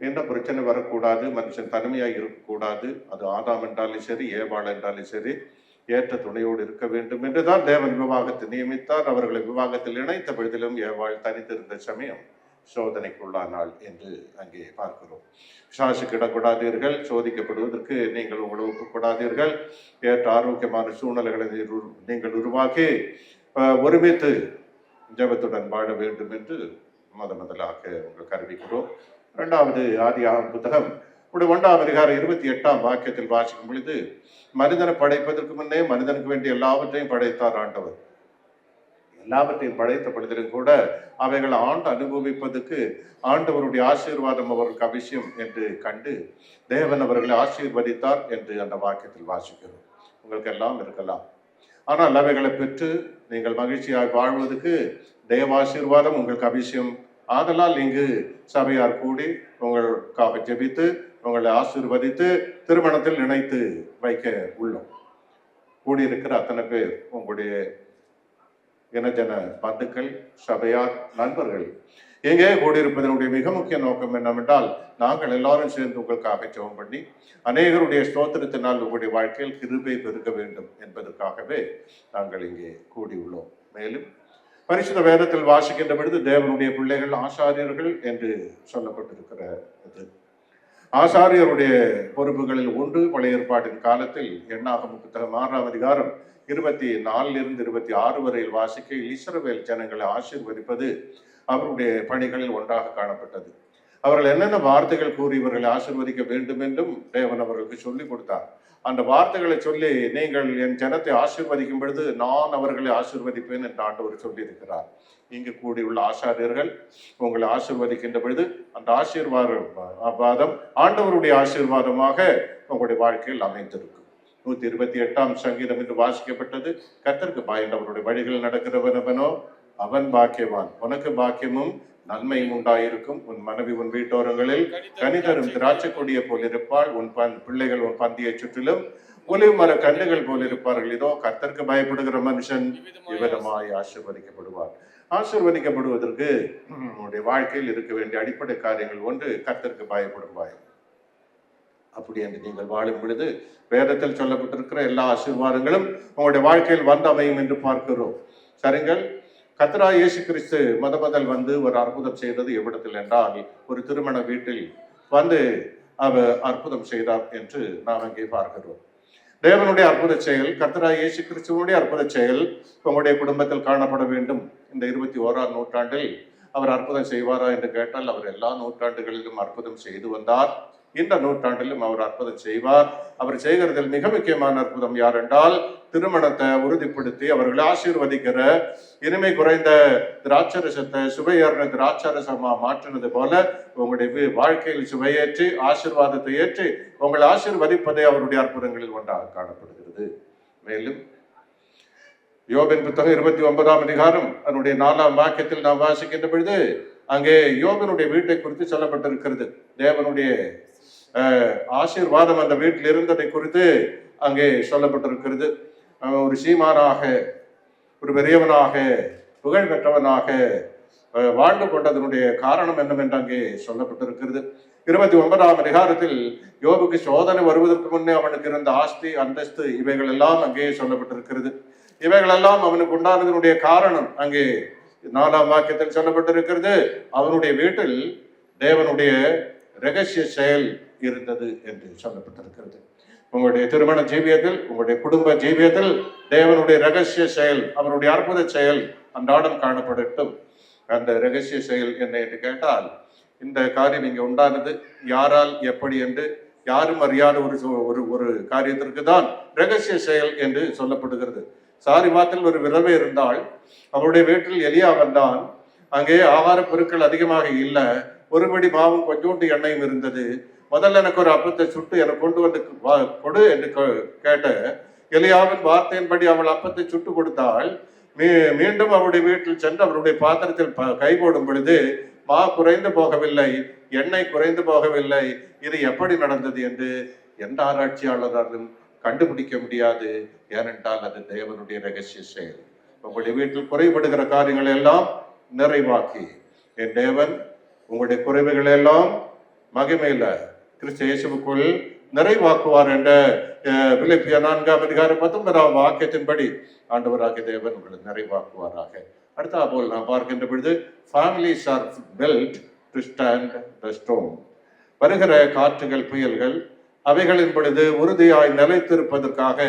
எந்த பிரச்சனை வரக்கூடாது, மனுஷன் தனிமையாக இருக்கக்கூடாது, அது ஆதாம் என்றாலும் சரி ஏவாள் என்றாலும் சரி ஏற்ற துணையோடு இருக்க வேண்டும் என்றுதான் தேவன் விவாகத்தை நியமித்தார். அவர்களை விவாகத்தில் இணைத்த பொழுதிலும் ஏவாள் தனித்திருந்த சமயம் சோதனைக்குள்ளானாள் என்று அங்கே பார்க்கிறோம். பிசாசுக்கு இடக்கூடாதீர்கள், சோதிக்கப்படுவதற்கு நீங்கள் உங்களை ஒப்புக்கூடாதீர்கள். ஏற்ற ஆரோக்கியமான சூழ்நிலைகளை நீங்கள் உருவாக்கி ஒருமித்து ஜெபத்துடன் வாழ வேண்டும் என்று முதலாக உங்களுக்கு அறிவிக்கிறோம். இரண்டாவது ஆதியாகமம் புத்தகம் 1ஆம் அதிகாரம் 28ஆம் வாக்கியத்தில் வாசிக்கும் பொழுது, மனிதனை படைப்பதற்கு முன்னே மனிதனுக்கு வேண்டிய எல்லாவற்றையும் படைத்தார் ஆண்டவர். எல்லாவற்றையும் படைத்த பொழுதிலும் கூட அவைகளை ஆண்டு அனுபவிப்பதற்கு ஆண்டவருடைய ஆசீர்வாதம் அவர்களுக்கு அவசியம் என்று கண்டு தேவன் அவர்களை ஆசீர்வதித்தார் என்று அந்த வாக்கியத்தில் வாசிக்கிறோம். உங்களுக்கு எல்லாம் இருக்கலாம், ஆனால் அவைகளை பெற்று நீங்கள் மகிழ்ச்சியாக வாழ்வதற்கு தேவாசீர்வாதம் உங்களுக்கு அவசியம். ஆதலால் இங்கு சபையார் கூடி உங்களுக்காக ஜெபித்து உங்களை ஆசீர்வதித்து திருமணத்தில் இணைத்து வைக்க உள்ளோம். கூடியிருக்கிற அத்தனை பேர் உங்களுடைய இனஜன பந்துக்கள், சபையார், நண்பர்கள் எங்கே கூடியிருப்பதனுடைய மிக முக்கிய நோக்கம் என்னவென்றால், நாங்கள் எல்லாரும் சேர்ந்து உங்களுக்காக ஜெபம் பண்ணி அநேகருடைய ஸ்தோத்திரத்தினால் உங்களுடைய வாழ்க்கையில் கிருபை பெருக வேண்டும் என்பதற்காகவே நாங்கள் இங்கே கூடியுள்ளோம். மேலும் பரிசுத்த வேதத்தில் வாசிக்கின்ற பொழுது தேவனுடைய பிள்ளைகள் ஆசாரியர்கள் என்று சொல்லப்பட்டிருக்கிறது. ஆசாரியருடைய பொறுப்புகளில் ஒன்று பழைய ஏற்பாட்டின் காலத்தில் எண்ணாகமம் புத்தகம் 6ஆம் அதிகாரம் 24 26 வரையில் வாசிக்கையில் இஸ்ரவேல் ஜனங்களை ஆசீர்வதிப்பது அவருடைய பணிகளில் ஒன்றாக காணப்பட்டது. அவர்கள் என்னென்ன வார்த்தைகள் கூறி இவர்களை ஆசீர்வதிக்க வேண்டும் என்றும் தேவன் அவர்களுக்கு சொல்லிக் கொடுத்தார். அந்த வார்த்தைகளை சொல்லி, நீங்கள் என் ஜனத்தை ஆசீர்வதிக்கும் பொழுது நான் அவர்களை ஆசீர்வதிப்பேன் என்று ஆண்டவர் சொல்லியிருக்கிறார். இங்கு கூடியுள்ள ஆசாரியர்கள் உங்களை ஆசீர்வதிக்கின்ற பொழுது அந்த ஆசீர்வாதம் ஆண்டவருடைய ஆசீர்வாதமாக உங்களுடைய வாழ்க்கையில் அமைந்திருக்கும். 128ஆம் சங்கீதம் என்று வாசிக்கப்பட்டது, கர்த்தருக்கு பயந்தவருடைய வழிகள் நடக்கிறவனவனோ அவன் பாக்கியவான், உனக்கு பாக்கியமும் நன்மையும் உண்டாயிருக்கும். உன் மனைவி உன் வீட்டோரங்களில் கனிதரும் திராட்சை கொடியை போல் இருப்பாள், உன் பிள்ளைகள் உன் பந்தியை சுற்றிலும் ஒலிவு மர கண்டுகள் போல் இருப்பார்கள். இதோ கர்த்தருக்கு பயப்படுகிற மனுஷன் இவ்விதமாய் ஆசீர்வதிக்கப்படுவார். ஆசீர்வதிக்கப்படுவதற்கு உங்களுடைய வாழ்க்கையில் இருக்க வேண்டிய அடிப்படை காரியங்கள் ஒன்று, கர்த்தருக்கு பயப்படும் பயம். அப்படி என்று நீங்கள் வாழும் பொழுது வேதத்தில் சொல்லப்பட்டிருக்கிற எல்லா ஆசீர்வாதங்களும் உங்களுடைய வாழ்க்கையில் வந்து அமையும் என்று பார்க்கிறோம். சரிங்கள், கர்த்தராகிய இயேசு கிறிஸ்து முதல் வந்து ஒரு அற்புதம் செய்தது எவ்விடத்தில் என்றால், ஒரு திருமண வீட்டில் வந்து அவர் அற்புதம் செய்தார் என்று நாம் அங்கே பார்க்கிறோம். தேவனுடைய அற்புத செயல், கர்த்தராகிய இயேசு கிறிஸ்துவனுடைய அற்புத செயல் உங்களுடைய குடும்பத்தில் காணப்பட வேண்டும். இந்த 21ஆம் நூற்றாண்டில் அவர் அற்புதம் செய்வாரா என்று கேட்டால், அவர் எல்லா நூற்றாண்டுகளிலும் அற்புதம் செய்து வந்தார். இந்த நூற்றாண்டிலும் அவர் அற்புதம் செய்வார். அவர் செய்கிறதில் மிக முக்கியமான அற்புதம் யார் என்றால், திருமணத்தை உறுதிப்படுத்தி அவர்களை ஆசீர்வதிக்கிற, இனிமை குறைந்த திராட்சரசத்தை சுவையேறின திராட்சரசமா மாற்றினது போல உங்களுடைய வாழ்க்கையில் சுவையேற்றி ஆசீர்வாதத்தை ஏற்றி உங்களை ஆசீர்வதிப்பதே அவருடைய அற்புதங்களில் ஒன்றாக காணப்படுகிறது. மேலும் யோபின் புத்தகம் 29ஆம் அதிகாரம் அதனுடைய 4ஆம் வாக்கியத்தில் நாம் வாசிக்கின்ற பொழுது அங்கே யோபினுடைய வீட்டை குறித்து சொல்லப்பட்டிருக்கிறது. தேவனுடைய ஆசீர்வாதம் அந்த வீட்டில் இருந்ததை குறித்து அங்கே சொல்லப்பட்டிருக்கிறது. ஒரு சீமானாக, ஒரு பெரியவனாக, புகழ் பெற்றவனாக வாழ்ந்து கொண்டதனுடைய காரணம் என்னவென்று அங்கே சொல்லப்பட்டிருக்கிறது. 29ஆம் அதிகாரத்தில் யோபுக்கு சோதனை வருவதற்கு முன்னே அவனுக்கு இருந்த ஆஸ்தி, அந்தஸ்து இவைகள் எல்லாம் அங்கே சொல்லப்பட்டிருக்கிறது. இவைகளெல்லாம் அவனுக்கு உண்டானதனுடைய காரணம் அங்கே 4ஆம் வாக்கியத்தில் சொல்லப்பட்டிருக்கிறது. அவனுடைய வீட்டில் தேவனுடைய இரகசிய செயல் இருந்தது என்று சொல்லப்பட்டிருக்கிறது. உங்களுடைய திருமண ஜீவியத்தில், உங்களுடைய குடும்ப ஜீவியத்தில் தேவனுடைய இரகசிய செயல், அவருடைய அற்புத செயல் அன்றாடம் காணப்படட்டும். அந்த இரகசிய செயல் என்ன என்று கேட்டால், இந்த காரியம் இங்கே உண்டானது யாரால் எப்படி என்று யாரும் அறியாத ஒரு காரியத்திற்கு தான் இரகசிய செயல் என்று சொல்லப்படுகிறது. சாரிபாத்தில் ஒரு விதவை இருந்தால், அவருடைய வீட்டில் எலியா வந்தான். அங்கே ஆகார பொருட்கள் அதிகமாக இல்லை, ஒருபடி மாவும் கொஞ்சோண்டு எண்ணெயும் இருந்தது. முதல்ல எனக்கு ஒரு அப்பத்தை சுட்டு எனக்கு கொண்டு வந்து கொடு என்று கேட்ட எலியாவின் வார்த்தையின்படி அவள் அப்பத்தை சுட்டு கொடுத்தாள். மீண்டும் அவருடைய வீட்டில் சென்று அவருடைய பாத்திரத்தில் கை போடும் பொழுது மா குறைந்து போகவில்லை, எண்ணெய் குறைந்து போகவில்லை. இது எப்படி நடந்தது என்று எந்த ஆராய்ச்சியாளராலும் கண்டுபிடிக்க முடியாது. ஏனென்றால் அது தேவனுடைய ரகசிய செயல். உங்களுடைய வீட்டில் குறைபடுகிற காரியங்களை எல்லாம் நிறைவாக்கி என் தேவன் உங்களுடைய குறைவுகளை எல்லாம் மகிமையில கிறிஸ்து இயேசுவுக்குள் நிறைவாக்குவார் என்ற பிலிப்பியர் 4:19 வாக்கியத்தின்படி ஆண்டவராகிய தேவன் உங்களை நிறைவாக்குவாராக. அடுத்த போல் நாம் பார்க்கின்ற பொழுது families are built to stand the storm. வருகிற காற்றுகள் புயல்கள் அவைகளின் பொழுது உறுதியாய் நிலைத்திருப்பதற்காக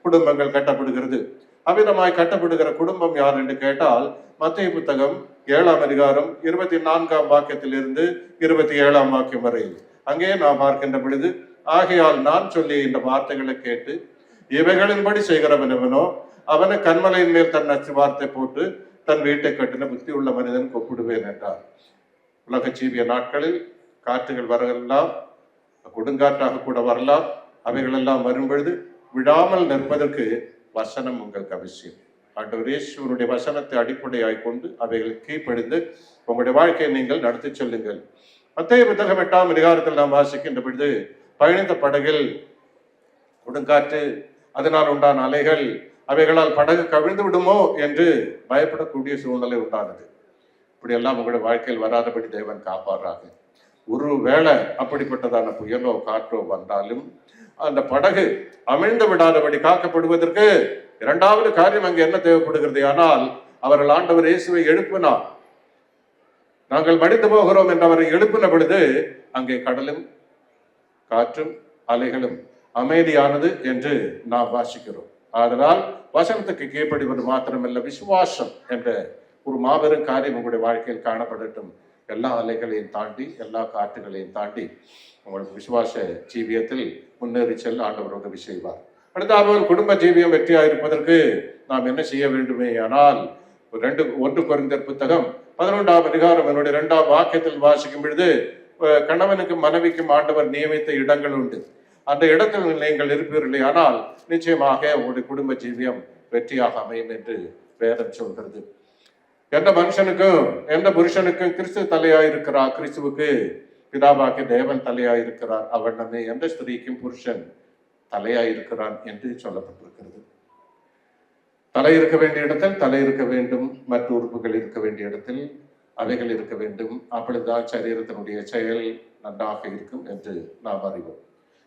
குடும்பங்கள் கட்டப்படுகிறது. அவ்விதமாய் கட்டப்படுகிற குடும்பம் யார் என்று கேட்டால் மத்தேயு புத்தகம் 7ஆம் அதிகாரம் 24ஆம் வாக்கியத்திலிருந்து 27ஆம் வாக்கியம் வரை அங்கே நாம் பார்க்கின்ற பொழுது, ஆகையால் நான் சொல்லி இந்த வார்த்தைகளை கேட்டு இவைகளின்படி செய்கிறவன் எவனோ அவனை கண்மலையின் மேல் தன் நச்சு வார்த்தை போட்டு தன் வீட்டை கட்டின புத்தி உள்ள மனிதன் ஒப்பிடுவேன் என்றார். உலக ஜீவிய நாட்களில் காற்றுகள் வரலாம், கொடுங்காற்றாக கூட வரலாம். அவைகளெல்லாம் வரும் பொழுது விடாமல் நிற்பதற்கு வசனம் உங்களுக்கு அவசியம். ஆண்டவர் இயேசுவினுடைய வசனத்தை அடிப்படையாய் கொண்டு அவைகள் கீழ்ப்படிந்து உங்களுடைய வாழ்க்கையை நீங்கள் நடத்தி செல்லுங்கள். மத்தேயு புத்தகம் 8ஆம் அதிகாரத்தில் நாம் வாசிக்கின்ற பொழுது, பயணித்த படகில் கொடுங்காற்று, அதனால் உண்டான அலைகள், அவைகளால் படகு கவிழ்ந்து விடுமோ என்று பயப்படக்கூடிய சூழ்நிலை உண்டானது. இப்படி எல்லாம் உங்களுடைய வாழ்க்கையில் வராதபடி தேவன் காப்பாராக. ஒரு வேளை அப்படிப்பட்டதான புயலோ காற்றோ வந்தாலும் அந்த படகு அமிழ்ந்து விடாதபடி காக்கப்படுவதற்கு இரண்டாவது காரியம் அங்கே என்ன தேவைப்படுகிறது? ஆனால் அவர்கள் ஆண்டவர் இயேசுவை எழுப்பினார். நாங்கள் மடிந்து போகிறோம் என்று அவரை எழுப்பின பொழுது அங்கே கடலும் காற்றும் அலைகளும் அமைதியானது என்று நாம் வாசிக்கிறோம். அதனால் வசனத்துக்கு கீழ்ப்படிவது மாத்திரமல்ல, விசுவாசம் என்ற ஒரு மாபெரும் காரியம் உங்களுடைய வாழ்க்கையில் காணப்படட்டும். எல்லா அலைகளையும் தாண்டி, எல்லா காற்றுகளையும் தாண்டி உங்களுக்கு விசுவாச ஜீவியத்தில் முன்னேறி செல்ல ஆண்டவர் உதவி செய்வார். அடுத்தாவது குடும்ப ஜீவியம் வெற்றியாக இருப்பதற்கு நாம் என்ன செய்ய வேண்டுமே? ஆனால் 1 கொரிந்தியர் புத்தகம் 11ஆம் அதிகாரம் 2ஆம் வாக்கியத்தில் வாசிக்கும் பொழுது, கணவனுக்கும் மனைவிக்கும் ஆண்டவர் நியமித்த இடங்கள் உண்டு, அந்த இடத்தில் நீங்கள் இருப்பீர்களே ஆனால் நிச்சயமாக உங்களுடைய குடும்ப ஜீவியம் வெற்றியாக அமையும் என்று வேதம் சொல்கிறது. எந்த மனுஷனுக்கும் எந்த புருஷனுக்கும் கிறிஸ்து தலையாயிருக்கிறார், கிறிஸ்துவுக்கு பிதாவாகிய தேவன் தலையாயிருக்கிறார். அவனமே எந்த ஸ்திரீக்கும் புருஷன் தலையாயிருக்கிறான் என்று சொல்லப்பட்டிருக்கிறது. தலை இருக்க வேண்டிய இடத்தில் தலை இருக்க வேண்டும், மற்ற உறுப்புகள் இருக்க வேண்டிய இடத்தில் அவைகள் இருக்க வேண்டும். அப்பொழுதுதான் சரீரத்தினுடைய செயல் நன்றாக இருக்கும் என்று நாம் அறிவோம்.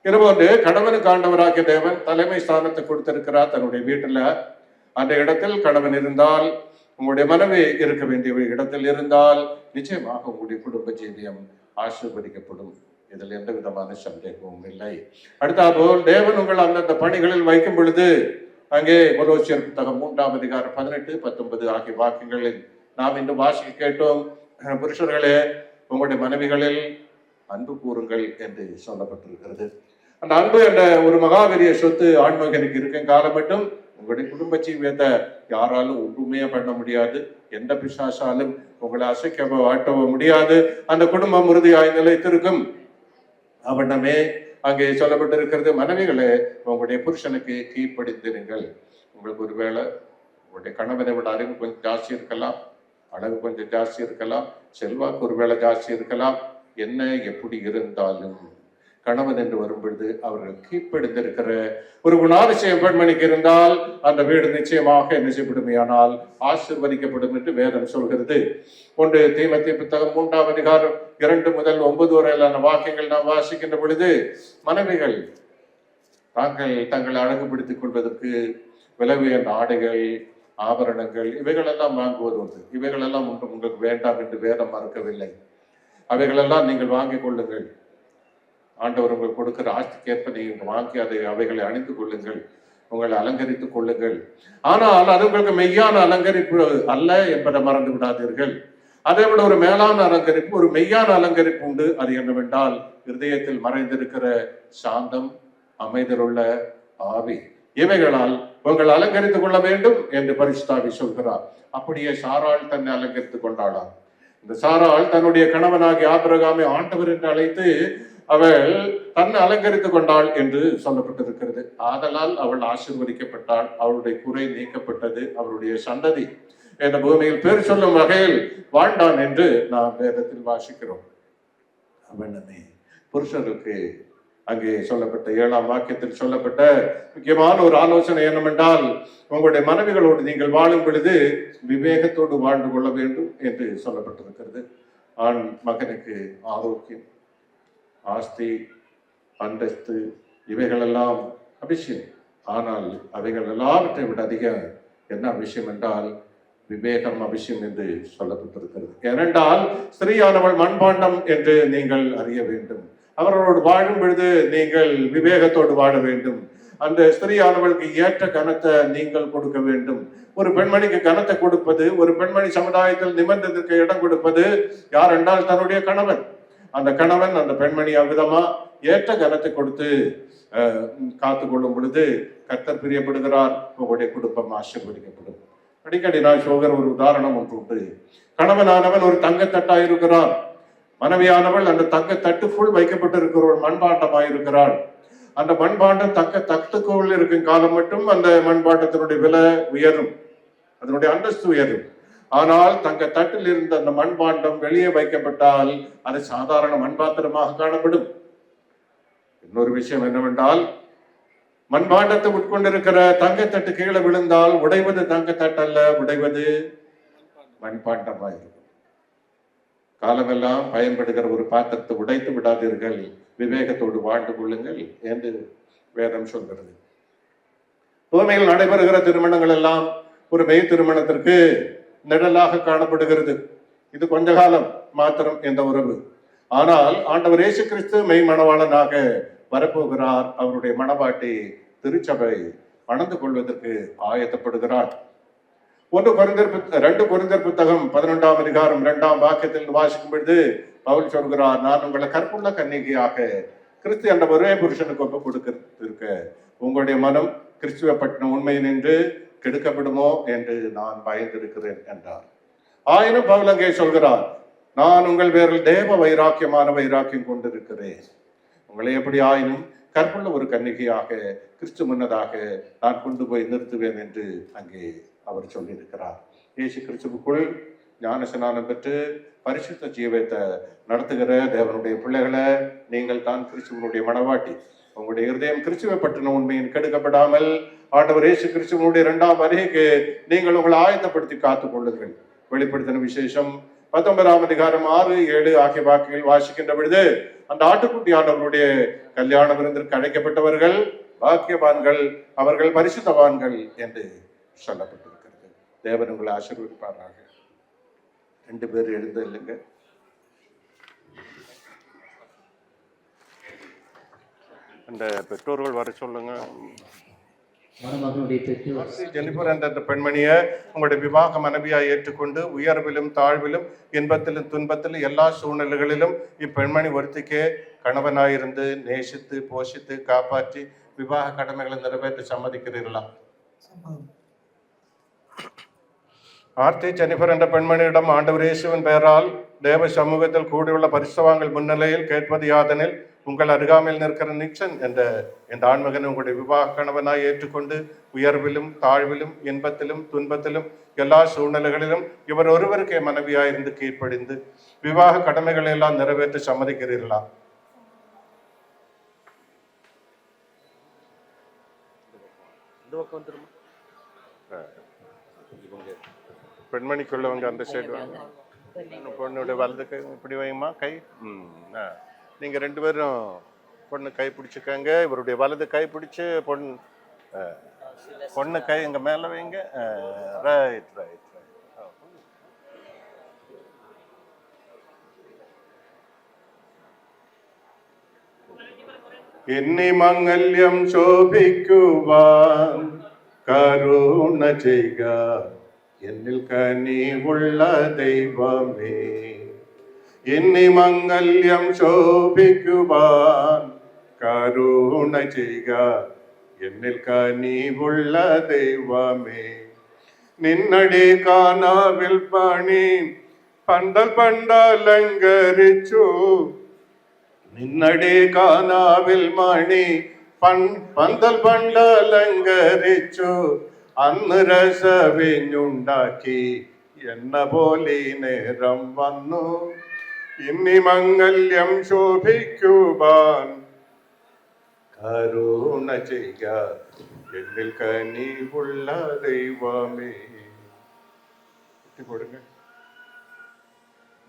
இதுபோன்று கணவனுக்கு ஆண்டவராகிய தேவன் தலைமை ஸ்தானத்தை கொடுத்திருக்கிறார் தன்னுடைய வீட்டுல. அந்த இடத்தில் கணவன் இருந்தால், உங்களுடைய மனைவி இருக்க வேண்டிய இடத்தில் இருந்தால் நிச்சயமாக உங்களுடைய குடும்ப ஜீவியம் ஆசீர்வதிக்கப்படும். இதில் எந்த விதமான சந்தேகமும் இல்லை. அடுத்தாற்போல் தேவன் உங்கள் அந்தந்த பணிகளில் வைக்கும் பொழுது அங்கே கொலோசியர் புத்தகம் 3ஆம் அதிகாரம் 18, 19 ஆகிய வாக்கியங்களில் நாம் இன்று வாசிக்க கேட்டோம். புருஷர்களே, உங்களுடைய மனைவிகளில் அன்பு கூறுங்கள் என்று சொல்லப்பட்டிருக்கிறது. அந்த அன்பு என்ற ஒரு மகாபெரிய சொத்து ஆண்மகனுக்கு இருக்கும் காலம் மட்டும் உங்களுடைய குடும்ப ஜீவியத்தை யாராலும் ஒன்றுமே பண்ண முடியாது. எந்த பிசாசாலும் உங்களை அசைக்கவோ ஆட்டவோ முடியாது. அந்த குடும்பம் உறுதியாய் நிலைத்திருக்கும். அவனமே அங்கே சொல்லப்பட்டிருக்கிறது, மனைவிகளே உங்களுடைய புருஷனுக்கு கீழ்ப்படிந்திருங்கள். உங்களுக்கு ஒருவேளை உங்களுடைய கணவனை விட அறிவு கொஞ்சம் ஜாஸ்தி இருக்கலாம், அழகு கொஞ்சம் ஜாஸ்தி இருக்கலாம், செல்வாக்கு ஒருவேளை ஜாஸ்தி இருக்கலாம். என்ன எப்படி இருந்தாலும் கணவன் என்று வரும் பொழுது அவர்கள் கீழ்ப்படிந்திருக்கிற ஒரு குணாதிசயம் பெண்மணிக்கு இருந்தால் அந்த வீடு நிச்சயமாக என்ன செய்யப்படுமையானால் ஆசீர்வதிக்கப்படும் என்று வேதம் சொல்கிறது. 1 தீமோத்தேயு புத்தகம் 3ஆம் அதிகாரம் 2 முதல் 9 வரையிலான வாக்கியங்கள் நாம் வாசிக்கின்ற பொழுது, மனைவிகள் தங்களை அழகுபடுத்திக் கொள்வதற்கு விலையுயர்ந்த ஆடைகள், ஆபரணங்கள் இவைகளெல்லாம் வாங்குவது உண்டு. இவைகளெல்லாம் ஒன்றும் உங்களுக்கு வேண்டாம் என்று வேதம் மறுக்கவில்லை. அவைகளெல்லாம் நீங்கள் வாங்கிக் கொள்ளுங்கள். ஆண்டவர் உங்களுக்கு கொடுக்கிற ஆஸ்திக்கேற்ப நீங்கள் வாங்கி அவைகளை அணிந்து கொள்ளுங்கள், உங்களை அலங்கரித்துக் கொள்ளுங்கள். ஆனால் அது உங்களுக்கு மெய்யான அலங்கரிப்பு அல்ல என்பதை மறந்து விடாதீர்கள். அதை விட ஒரு மேலான அலங்கரிப்பு, ஒரு மெய்யான அலங்கரிப்பு உண்டு. அது என்னவென்றால் இருதயத்தில் மறைந்திருக்கிற சாந்தம், அமைதலுள்ள ஆவி. இவைகளால் உங்கள் அலங்கரித்துக் கொள்ள வேண்டும் என்று பரிசுத்த ஆவி சொல்கிறார். அப்படியே சாராள் தன்னை அலங்கரித்துக் கொண்டாளாம். இந்த சாராள் தன்னுடைய கணவனாகிய ஆபிரகாமை ஆண்டவர் என்று அழைத்து அவள் தன்னை அலங்கரித்துக் கொண்டாள் என்று சொல்லப்பட்டிருக்கிறது. ஆதலால் அவள் ஆசீர்வதிக்கப்பட்டாள், அவளுடைய குறை நீக்கப்பட்டது, அவருடைய சந்ததி இந்த பூமியில் பேர் சொல்லும் வகையில் வாழ்ந்தான் என்று நாம் வேதத்தில் வாசிக்கிறோம். அவனே புருஷர்களுக்கு அங்கே சொல்லப்பட்ட 7ஆம் வாக்கியத்தில் சொல்லப்பட்ட முக்கியமான ஒரு ஆலோசனை என்னவென்றால், உங்களுடைய மனைவிகளோடு நீங்கள் வாழும் பொழுது விவேகத்தோடு வாழ்ந்து கொள்ள வேண்டும் என்று சொல்லப்பட்டிருக்கிறது. ஆண் மகனுக்கு ஆரோக்கியம், ஆஸ்தி, அந்தஸ்து இவைகளெல்லாம் அவசியம். ஆனால் அவைகள் எல்லாவற்றை விட அதிகம் என்ன அவசியம் என்றால் விவேகம் அவசியம் என்று சொல்லப்பட்டிருக்கிறது. ஏனென்றால் ஸ்திரீயானவள் மண்பாண்டம் என்று நீங்கள் அறிய வேண்டும். அவர்களோடு வாழும் பொழுது நீங்கள் விவேகத்தோடு வாழ வேண்டும். அந்த ஸ்திரீயானவளுக்கு ஏற்ற கனத்தை நீங்கள் கொடுக்க வேண்டும். ஒரு பெண்மணிக்கு கனத்தை கொடுப்பது, ஒரு பெண்மணி சமுதாயத்தில் நிபந்தனைக்கு இடம் கொடுப்பது யார் என்றால் தன்னுடைய கணவன். அந்த கணவன் அந்த பெண்மணி அவ்விதமா ஏற்ற கனத்தை கொடுத்து காத்து கொள்ளும் பொழுது கர்த்தர் பிரியப்படுகிறார், உங்களுடைய குடும்பம் ஆசீர்வதிக்கப்படும். அடிக்கடி நான் சொல்கிற ஒரு உதாரணம் ஒன்று உண்டு. கணவனானவன் ஒரு தங்கத்தட்டா இருக்கிறான், மனைவியானவள் அந்த தங்கத்தட்டுக்குள் வைக்கப்பட்டிருக்கிற ஒரு மண்பாண்டமாயிருக்கிறாள். அந்த மண்பாண்டம் தட்டுக்குள் இருக்கும் காலம் மட்டும் அந்த மண்பாண்டத்தினுடைய விலை உயரும், அதனுடைய அந்தஸ்து உயரும். ஆனால் தங்க தட்டில் இருந்த அந்த மண்பாண்டம் வெளியே வைக்கப்பட்டால் அது சாதாரண மண்பாத்திரமாக காணப்படும். இன்னொரு விஷயம் என்னவென்றால், மண்பாண்டத்தை உட்கொண்டிருக்கிற தங்கத்தட்டு கீழே விழுந்தால் உடைவது தங்கத்தட்டு அல்ல, உடைவது மண்பாண்டமாயிருக்கும். காலமெல்லாம் பயன்படுகிற ஒரு பாத்திரத்தை உடைத்து விடாதீர்கள், விவேகத்தோடு வாழ்ந்து கொள்ளுங்கள் என்று வேதம் சொல்கிறது. பூமியில் நடைபெறுகிற திருமணங்கள் எல்லாம் ஒரு மெய் திருமணத்திற்கு நிழலாக காணப்படுகிறது. இது கொஞ்ச காலம் மாத்திரம் இந்த உறவு. ஆனால் ஆண்டவர் இயேசு கிறிஸ்து மெய் மணவாளனாக வரப்போகிறார். அவருடைய மணவாட்டி திருச்சபை மணந்து கொள்வதற்கு ஆயத்தப்படுகிறார். 2 கொரிந்தியர் புத்தகம் 11ஆம் அதிகாரம் 2ஆம் வாக்கியத்தில் வாசிக்கும் பொழுது பவுல் சொல்கிறார், நான் உங்களை கற்புள்ள கன்னிகையாக கிறிஸ்து என்ற ஒரே புருஷனுக்கு ஒப்பு கொடுக்க உங்களுடைய மனம் கிறிஸ்துவ பற்றின உண்மை நின்று கெடுக்கப்படுமோ என்று நான் பயந்திருக்கிறேன் என்றார். ஆயினும் பவுல் அங்கே சொல்கிறார், நான் உங்கள் பேரில் தேவ வைராக்கியமான வைராக்கியம் கொண்டிருக்கிறேன். உங்களை எப்படி ஆயினும் கற்புள்ள ஒரு கன்னிகையாக கிறிஸ்து முன்னதாக நான் கொண்டு போய் நிறுத்துவேன் என்று அங்கே அவர் சொல்லியிருக்கிறார். இயேசு கிறிஸ்துவுக்குள் ஞானஸ்நானம் பெற்று பரிசுத்த ஜீவத்தை நடத்துகிற தேவனுடைய பிள்ளைகளை, நீங்கள் தான் கிறிஸ்துவனுடைய மணவாட்டி. உங்களுடைய இருதயம் கிறிஸ்துவை பற்றின உண்மையின் கெடுக்கப்படாமல் ஆண்டவர் இயேசு கிறிஸ்துவனுடைய 2ஆம் வருகைக்கு நீங்கள் உங்களை ஆயத்தப்படுத்தி காத்துக் கொள்ளுங்கள். வெளிப்படுத்தின விசேஷம் 19ஆம் அதிகாரம் 6, 7 ஆகிய வாக்குகள் வாசிக்கின்ற பொழுது அந்த ஆட்டுக்குட்டியானவருடைய கல்யாண விருந்திற்கு அழைக்கப்பட்டவர்கள் பாக்கியவான்கள், அவர்கள் பரிசுத்தவான்கள் என்று சொல்லப்பட்டிருக்கிறது. தேவன் உங்களை ஆசீர்வதிப்பாராக. 2 பேர் எழுத இல்லைங்க. அந்த பெற்றோர்கள் வர சொல்லுங்க. ஜெனிபர் என்ற பெண்மணியை உங்களுடைய விவாக மனைவியாய் ஏற்றுக்கொண்டு உயர்விலும் தாழ்விலும் இன்பத்திலும் துன்பத்திலும் எல்லா சூழ்நிலைகளிலும் இப்பெண்மணி ஒருத்திக்கே கணவனாயிருந்து நேசித்து போஷித்து காப்பாற்றி விவாக கடமைகளை நிறைவேற்ற சம்மதிக்கிறீர்களா? ஆர்த்தி ஜெனிபர் என்ற பெண்மணியிடம் ஆண்டவர் இயேசுவின் பெயரால் தேவ சமூகத்தில் கூடியுள்ள பரிசுத்தவான்கள் முன்னிலையில் கேட்பது யாதெனில், உங்கள் அருகாமையில் நிற்கிற நிக்சன் என்ற இந்த ஆண்மகனை உங்களுடைய விவாக கணவனாய் ஏற்றுக்கொண்டு உயர்விலும் தாழ்விலும் இன்பத்திலும் துன்பத்திலும் எல்லா சூழ்நிலைகளிலும் இவர் ஒருவருக்கே மனைவியாயிருந்து கீழ்ப்படிந்து விவாக கடமைகளை எல்லாம் நிறைவேற்ற சம்மதிக்கிறீர்களா? பெண்மணிக்குள்ளவங்க அந்த சைடு வாங்க. பொண்ணுடைய வலது கை இப்படி வைமா, கை நீங்க 2 பேரும் பொண்ணு கை பிடிச்சிக்கங்க. இவருடைய வலது கை பிடிச்சு பொண்ணு கை இங்க மேல வைங்க. Right right right. എന്നീ മംഗല്യം ശോഭിക്കുവാൻ കരുണ ചെയ്യുക എന്നിൽ കനിവുള്ള ദൈവമേ. എന്നീ മംഗല്യം ശോഭിക്കുവാൻ കരുണ ചെയ്യുക എന്നിൽ കനിവുള്ള ദൈവമേ. നിന്നടി കാനാവിൽ പണി പണ്ടലങ്കരിച്ചു നിന്നടി കാനാവിൽ മണി പന്തൽ പണ്ടലങ്കരിച്ചു അന്ന് രസവിഞ്ഞുണ്ടാക്കി എന്ന പോലെ നേരം വന്നു ഇനി മംഗല്യം ശോഭിക്കുവാൻ കരുണ ചെയ്യ എന്നിൽ കനിവുള്ള ദൈവമേ. கொடுங்க.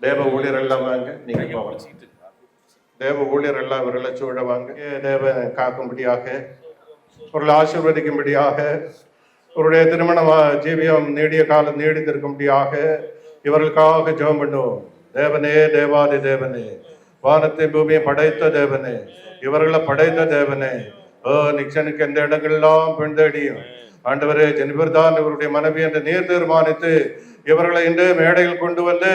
தேவ ஊழியர் எல்லாம் வாங்க, நீங்க போகலாம். தேவ ஊழியர் எல்லாம் இவர்களை சூழ வாங்க. தேவ காக்கும்படியாக, அவர்களை ஆசீர்வதிக்கும்படியாக, அவருடைய திருமண ஜீவியம் நீடிய காலம் நீடித்திருக்கும்படியாக இவர்களுக்காக ஜெபம் பண்ணுவோம். தேவனே, தேவாதி தேவனே, வானத்தை பூமியை படைத்த தேவனே, இவர்களை படைத்த தேவனே, நிக்சனுக்கு எந்த இடங்கள்லாம் பெண் தேடியும் ஆண்டவரே, ஜெனிபர் தான் இவருடைய மனைவி என்று நீர் தீர்மானித்து இவர்களை இன்று மேடையில் கொண்டு வந்து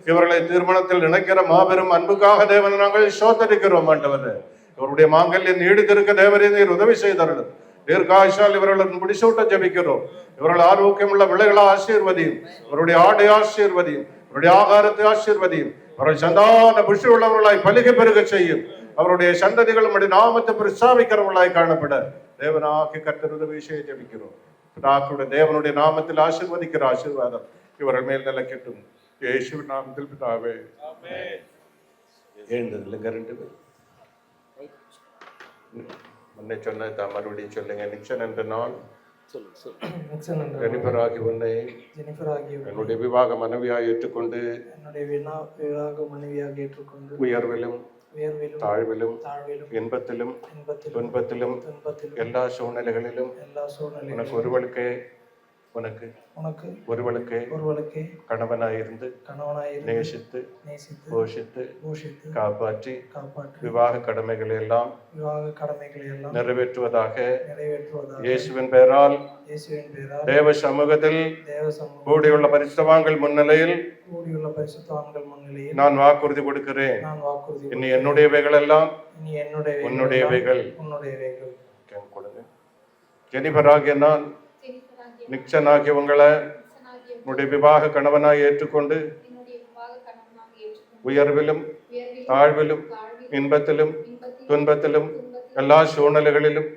இவர்களை திருமணத்தில் இணைக்கிற மாபெரும் அன்புக்காக தேவனை நாங்கள் சோதரிக்கிறோம். ஆண்டவரே, இவருடைய மாங்கல்யம் நீடித்திருக்க தேவரே நீர் உதவி செய்தார்கள். தீர்காயுஷால் இவர்களை முடிசூட்ட ஜெபிக்கிறோம். இவர்கள் ஆரோக்கியமுள்ள விளைகளை ஆசீர்வதியும், இவருடைய ஆடை ஆசீர்வதியும், இவருடைய ஆகாரத்தை ஆசீர்வதியும், அவர்கள் சந்தான புஷி உள்ளவர்களாய் பலிகை பெருக செய்யும். அவருடைய சந்ததிகள் நம்முடைய நாமத்தை பிரஸ்தாபிக்கிறவர்களாய் காணப்பட தேவனாகி கர்த்தர் உதவி செய்ய ஜெபிக்கிறோம். பிதாக்களுடைய தேவனுடைய நாமத்தில் ஆசீர்வதிக்கிற ஆசீர்வாதம் இவர்கள் மேல் நிலைக்கட்டும். இயேசுவின் நாமத்தில் பிதாவே. எழுந்ததில்லைங்க ரெண்டு பேர் முன்னே சொன்ன மறுபடியும் சொல்லுங்க. நிக்சன் என்ற நான் ஜெனிபராகி உன்னை என்னுடைய விவாக மனைவியாக ஏற்றுக்கொண்டு உயர்விலும் தாழ்விலும் இன்பத்திலும் துன்பத்திலும் எல்லா சூழ்நிலைகளிலும் உனக்கு ஒருவளுக்கு கணவனாயிருந்து நேசித்து போஷித்து காப்பாற்றி விவாக கடமைகளை எல்லாம் நிறைவேற்றுவதாக இயேசுவின் பெயரால் தேவ சமூகத்தில் கூடியுள்ள பரிசுத்தவான்கள் முன்னிலையில் நான் வாக்குறுதி கொடுக்கிறேன். இனி என்னுடையவைகள் எல்லாம் உன்னுடையவைகள். ஜெனிபராகிய நான் நிக்சன் ஆகிய உங்களை உன்னுடைய விவாக கணவனாய் ஏற்றுக்கொண்டு உயர்விலும் தாழ்விலும் இன்பத்திலும் துன்பத்திலும் எல்லா சூழ்நிலைகளிலும்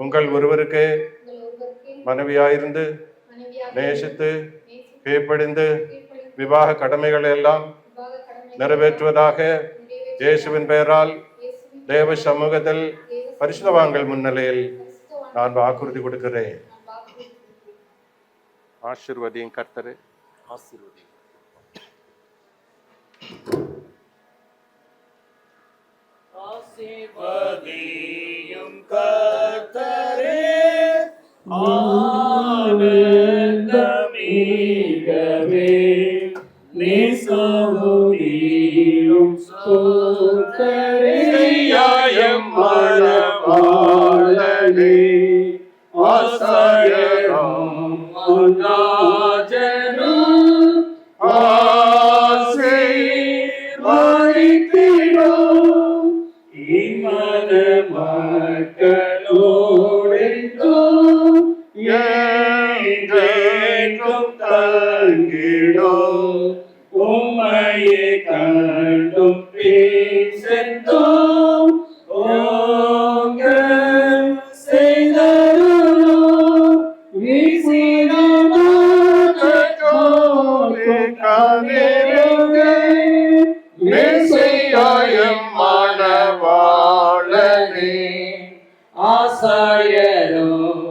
உங்கள் ஒருவருக்கே மனைவியாயிருந்து நேசித்து கீழ்ப்படிந்து விவாக கடமைகளை எல்லாம் நிறைவேற்றுவதாக இயேசுவின் பெயரால் தேவ சமூகத்தில் பரிசுத்தவான்கள் முன்னிலையில் நான் வாக்குறுதி கொடுக்கிறேன். ஆசீர்வதியும் கர்த்தரே, ஆசீர்வதியும். ஆசீர்வதியும் கர்த்தரே, ஆனந்தமிகவே நேசமுதீரும் சோதரே, செய்யாயம் மணவாளனே ஆசாயரும் ராஜனும் ஆசீர்வதித்திடும் இம்மன மக்களோடென்றும் என்றென்றும் தங்கிடும். உம்மையே கண்டும் பின் சென்றோம் ஓங்க செய்தருளும் ஆசாயரும்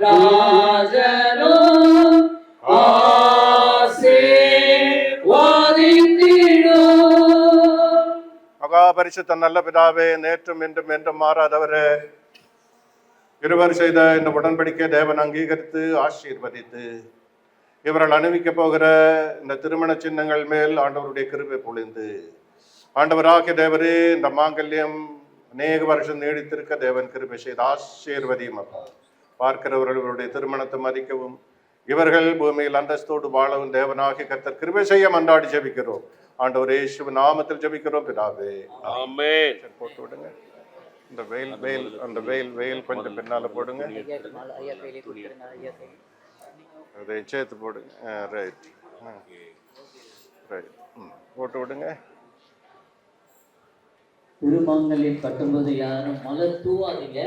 ராஜனும் ஆசீர்வதித்திடும். மகாபரிசுத்த நல்ல பிதாவே, நேற்றும் இன்றும் என்றும் மாறாதவரே, இருவர் செய்த இந்த உடன்படிக்கை தேவன் அங்கீகரித்து ஆசீர்வதித்து இவர்கள் அணிவிக்க போகிற இந்த திருமண சின்னங்கள் மேல் ஆண்டவருடைய கிருபை பொழிந்து, ஆண்டவராகிய தேவரே, இந்த மாங்கல்யம் அநேக வருஷம் நீடித்திருக்க தேவன் கிருபை செய்து ஆசீர்வதியும். அப்பா, பார்க்கிறவர்கள் இவருடைய திருமணத்தை மதிக்கவும் இவர்கள் பூமியில் அந்தஸ்தோடு வாழவும் தேவனாகிய கர்த்தர் கிருபை செய்ய மன்றாடி ஜெபிக்கிறோம். ஆண்டவர் இயேசுவின் நாமத்தில் ஜெபிக்கிறோம் பிதாவே, ஆமென். போட்டு விடுங்க. இந்த அந்த வெயில் கொஞ்சம் பின்னால போடுங்க. அதை சேர்த்து போடுங்க. ரைட் ரைட் போட்டு விடுங்க. திருமங்கல்யம் கட்டும்போது யாரும் மலர் தூவாதீங்க.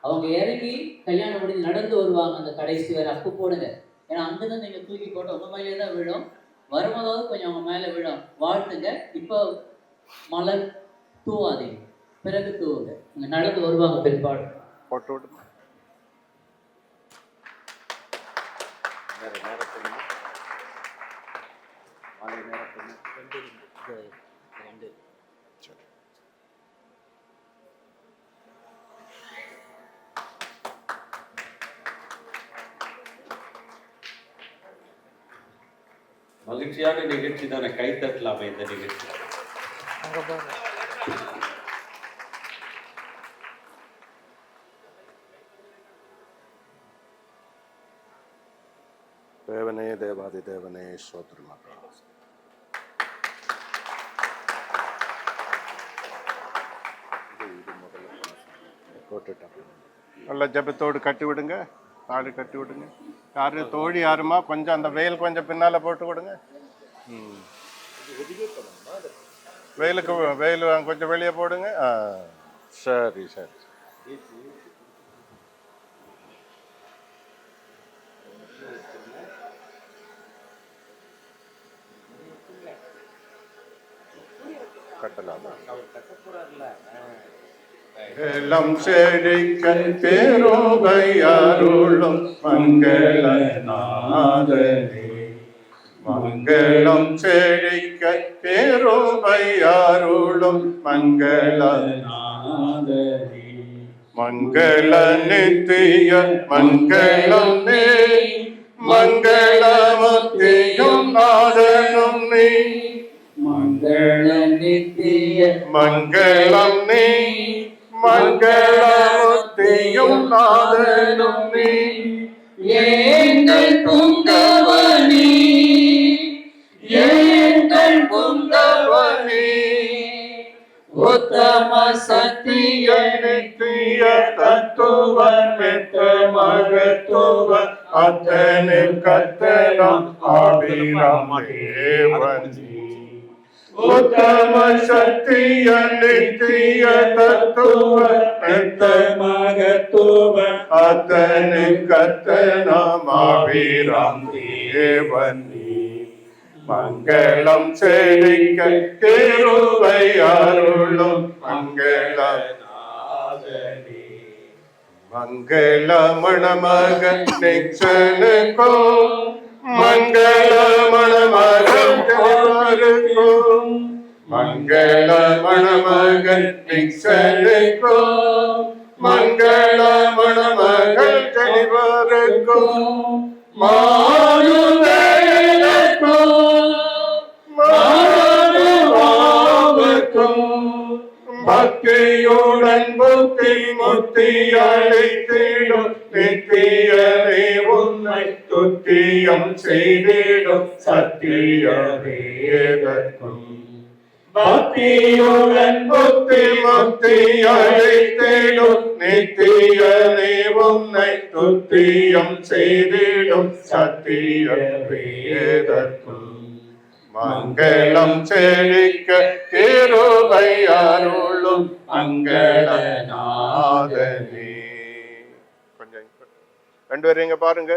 அவங்க இறங்கி கல்யாணம் முடிஞ்சு நடந்து வருவாங்க, அந்த கடைசி வரை அப்போ போடுங்க. ஏன்னா அங்கேருந்து நீங்கள் தூக்கி போட்டு உங்கள் மேலே தான் விழும், வரும்போதாவது கொஞ்சம் அவங்க மேலே விழும். வாழ்த்துங்க. இப்போ மலர் தூவாதீங்க, பிறகு தூவுங்க. இங்கே நடந்து வருவாங்க பிற்பாடு. போட்டு விடு. மகிழ்ச்சியான நிகழ்ச்சி தானே, கைத்தட்டலாமே இந்த நிகழ்ச்சி. தேவனே, தேவாதி தேவனே, ஸ்தோத்திரமாக. நல்ல ஜெபத்தோடு கட்டி விடுங்க, தாலி கட்டி விடுங்க. யாரு தோழி யாருமா கொஞ்சம் அந்த வெயில் கொஞ்சம் பின்னால போட்டு கொடுங்க. வெயிலுக்கு வெயில் கொஞ்சம் வெளியே போடுங்க. சரி சரி. கட்டலாம். எல்லாம் செழிக்க பேரோகையாருளும் மங்களநாதனே. மங்களம் செழிக்க பேரோகையாருளும் மங்களநாதனே. மங்கள நித்திய மங்களம் நீ, மங்களமுத்தியும் நாதனும் நீ. மங்கள நித்திய மங்களம் நீ, மங்களமுத்தியும் நாதனும் நீ. எங்கள் புங்கவனி, எங்கள் புங்கவனி, உத்தம சத்திய நித்திய தத்துவ நித்த மகத்துவ அத்தனில் கத்தனம் ஆவிராம் தேவன். உத்தம சத்திய நித்திய தத்துவ நித்த மகத்துவ அத்தனில் கத்தனம் ஆவிராம் தேவன். மங்களம் செழிக்க கிருபை அருளும் மங்களநாதனே. மங்கள மணமகன் நிச்சனுக்கும், மங்கள மணமகன் ஜெயவருக்கும். மங்கள மணமகன் நிச்சனுக்கும், மங்கள மணமகன் ஜெயவருக்கும். பக்தியுடன் புத்தி முத்தி அழைத்திடும் நித்தியரே உன்னை துத்தியம் செய்திடும் சத்திய வேதற்கும். பக்தியுடன் புத்தி முத்தி அழைத்திடும் நித்தியரே உன்னை துத்தியம் செய்திடும் சத்திய வேதற்கும். மங்களம் செழிக்க கிருபை அருளும் மங்களநாதனே. கொஞ்சம் ரெண்டு பேரும் இங்க பாருங்க.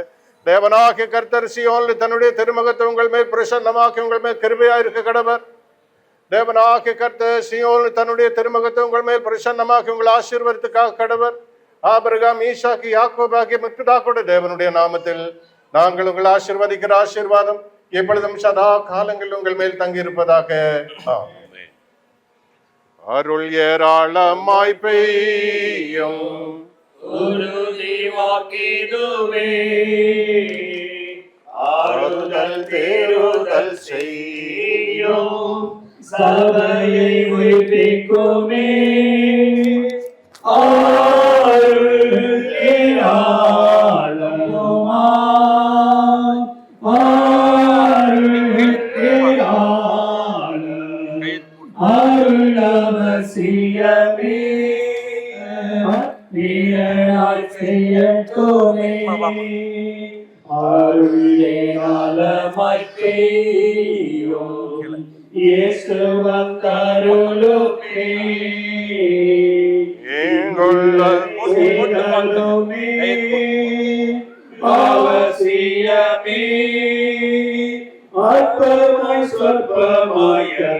தேவனாகிய கர்த்தர் சீயோனில் தன்னுடைய திருமுகத்தை உங்கள் மேல் பிரசன்னமாக்கி உங்கள் மேல் கிருபையா இருக்க கடவர். தேவனாகிய கர்த்தர் சீயோனில் தன்னுடைய திருமுகத்தை உங்கள் மேல் பிரசன்னமாக்கி உங்கள் ஆசீர்வாதத்துக்காக கடவர். ஆபிரகாம், ஈசாக்கு, யாக்கோபு ஆகிய முற்பிதாக்களுடைய தேவனுடைய நாமத்தில் நாங்கள் உங்கள் ஆசீர்வதிக்கிற ஆசீர்வாதம் எப்பொழுதும் சதா காலங்கள் உங்கள் மேல் தங்கியிருப்பதாக. அருள் ஏராளமாய் பெய்யும் உறுதி வாக்கிதுவே, ஆறுதல் தேறுதல் செய்யும் சபையை உயிர்ப்பிக்குமே. அருள் ஏராளமாய் அருளவசியமே நீராய் செய்யட்டுமே. அருளே நலமாய் பெய்யும் இயேசு இயேசு வந்தருளுமே சீரனுமே அவசியமே அற்பமாய் சொற்பமாயல்ல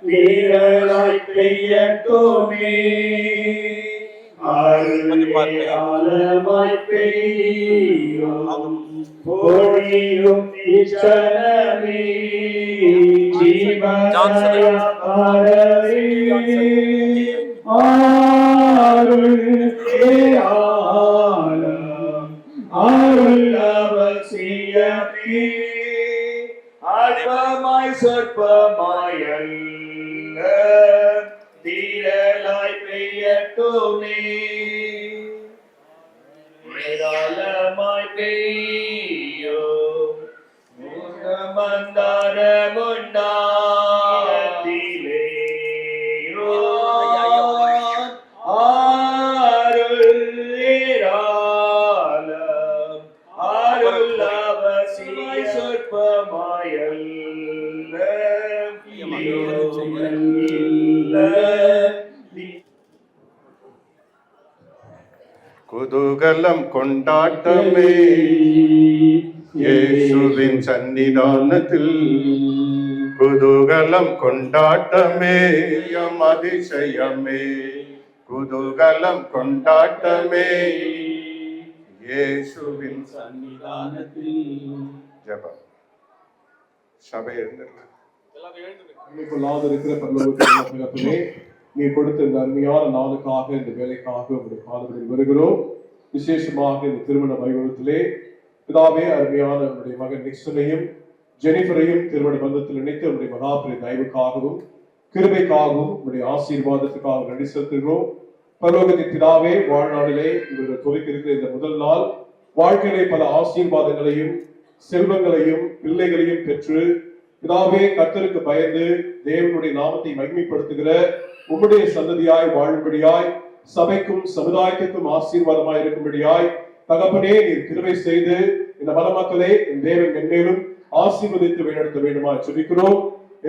வீரராய் பெய்யட்டுமே ஆழமாய் பெய்யும் பொழியும் இச்சனமே ஜீவனயாகாரமே ஆருள் ஆலம் அருள் அவசியமே அற்பமாய் சொற்பமாயல்ல தீரலாய் பெய்யட்டுமே ஏராளமாய் பெய்யும் மந்தார முன்னாத்திலே ஆருள் ஏராளம் அருள் அவசிய சொற்பமாயல்ல குதூகலம் கொண்டாட்டமே இயேசுவின் சன்னிதானத்தில் குதூகலம் கொண்டாட்டமே எம் அதிசயமே குதூகலம் கொண்டாட்டமே இயேசுவின் சன்னிதானத்தில் ஜெபம் சபை எழுந்திருக்க இருக்கிற பரலோகத்திலே நீ கொடுத்த இந்த அருமையான நாளுக்காக இந்த வேலைக்காக உங்களுடைய பாதங்களில் வருகிறோம். விசேஷமாக இந்த திருமண வைபவத்திலே பிதாவே அருமையான உங்களுடைய மகன் நிக்சனையும் ஜெனிஃபரையும் திருமண பந்தத்தில் இணைத்து உங்களுடைய மகாபெரிய தயவுக்காகவும் கிருபைக்காகவும் உங்களுடைய ஆசீர்வாதத்துக்காக நன்றி செலுத்துகிறோம். பரலோகத்தின் பிதாவே வாழ்நாளிலே இவர்கள் துவக்கி இருக்கிற இந்த முதல் நாள் வாழ்க்கையிலே பல ஆசீர்வாதங்களையும் செல்வங்களையும் பிள்ளைகளையும் பெற்று பிதாவே கர்த்தருக்கு பயந்து தேவனுடைய நாமத்தை மகிமைப்படுத்துகிற உம்முடைய சந்ததியாய் வாழும்படியாய் சபைக்கும் சமுதாயத்திற்கும் ஆசீர்வாதமாய் இருக்கும்படியாய் தகப்பனே நீர் கிருபை செய்து இந்த மணமக்களை என் தேவன் மென்மேலும் ஆசீர்வதித்து வழிநடத்த வேண்டுமா சொல்லிக்கிறோம்.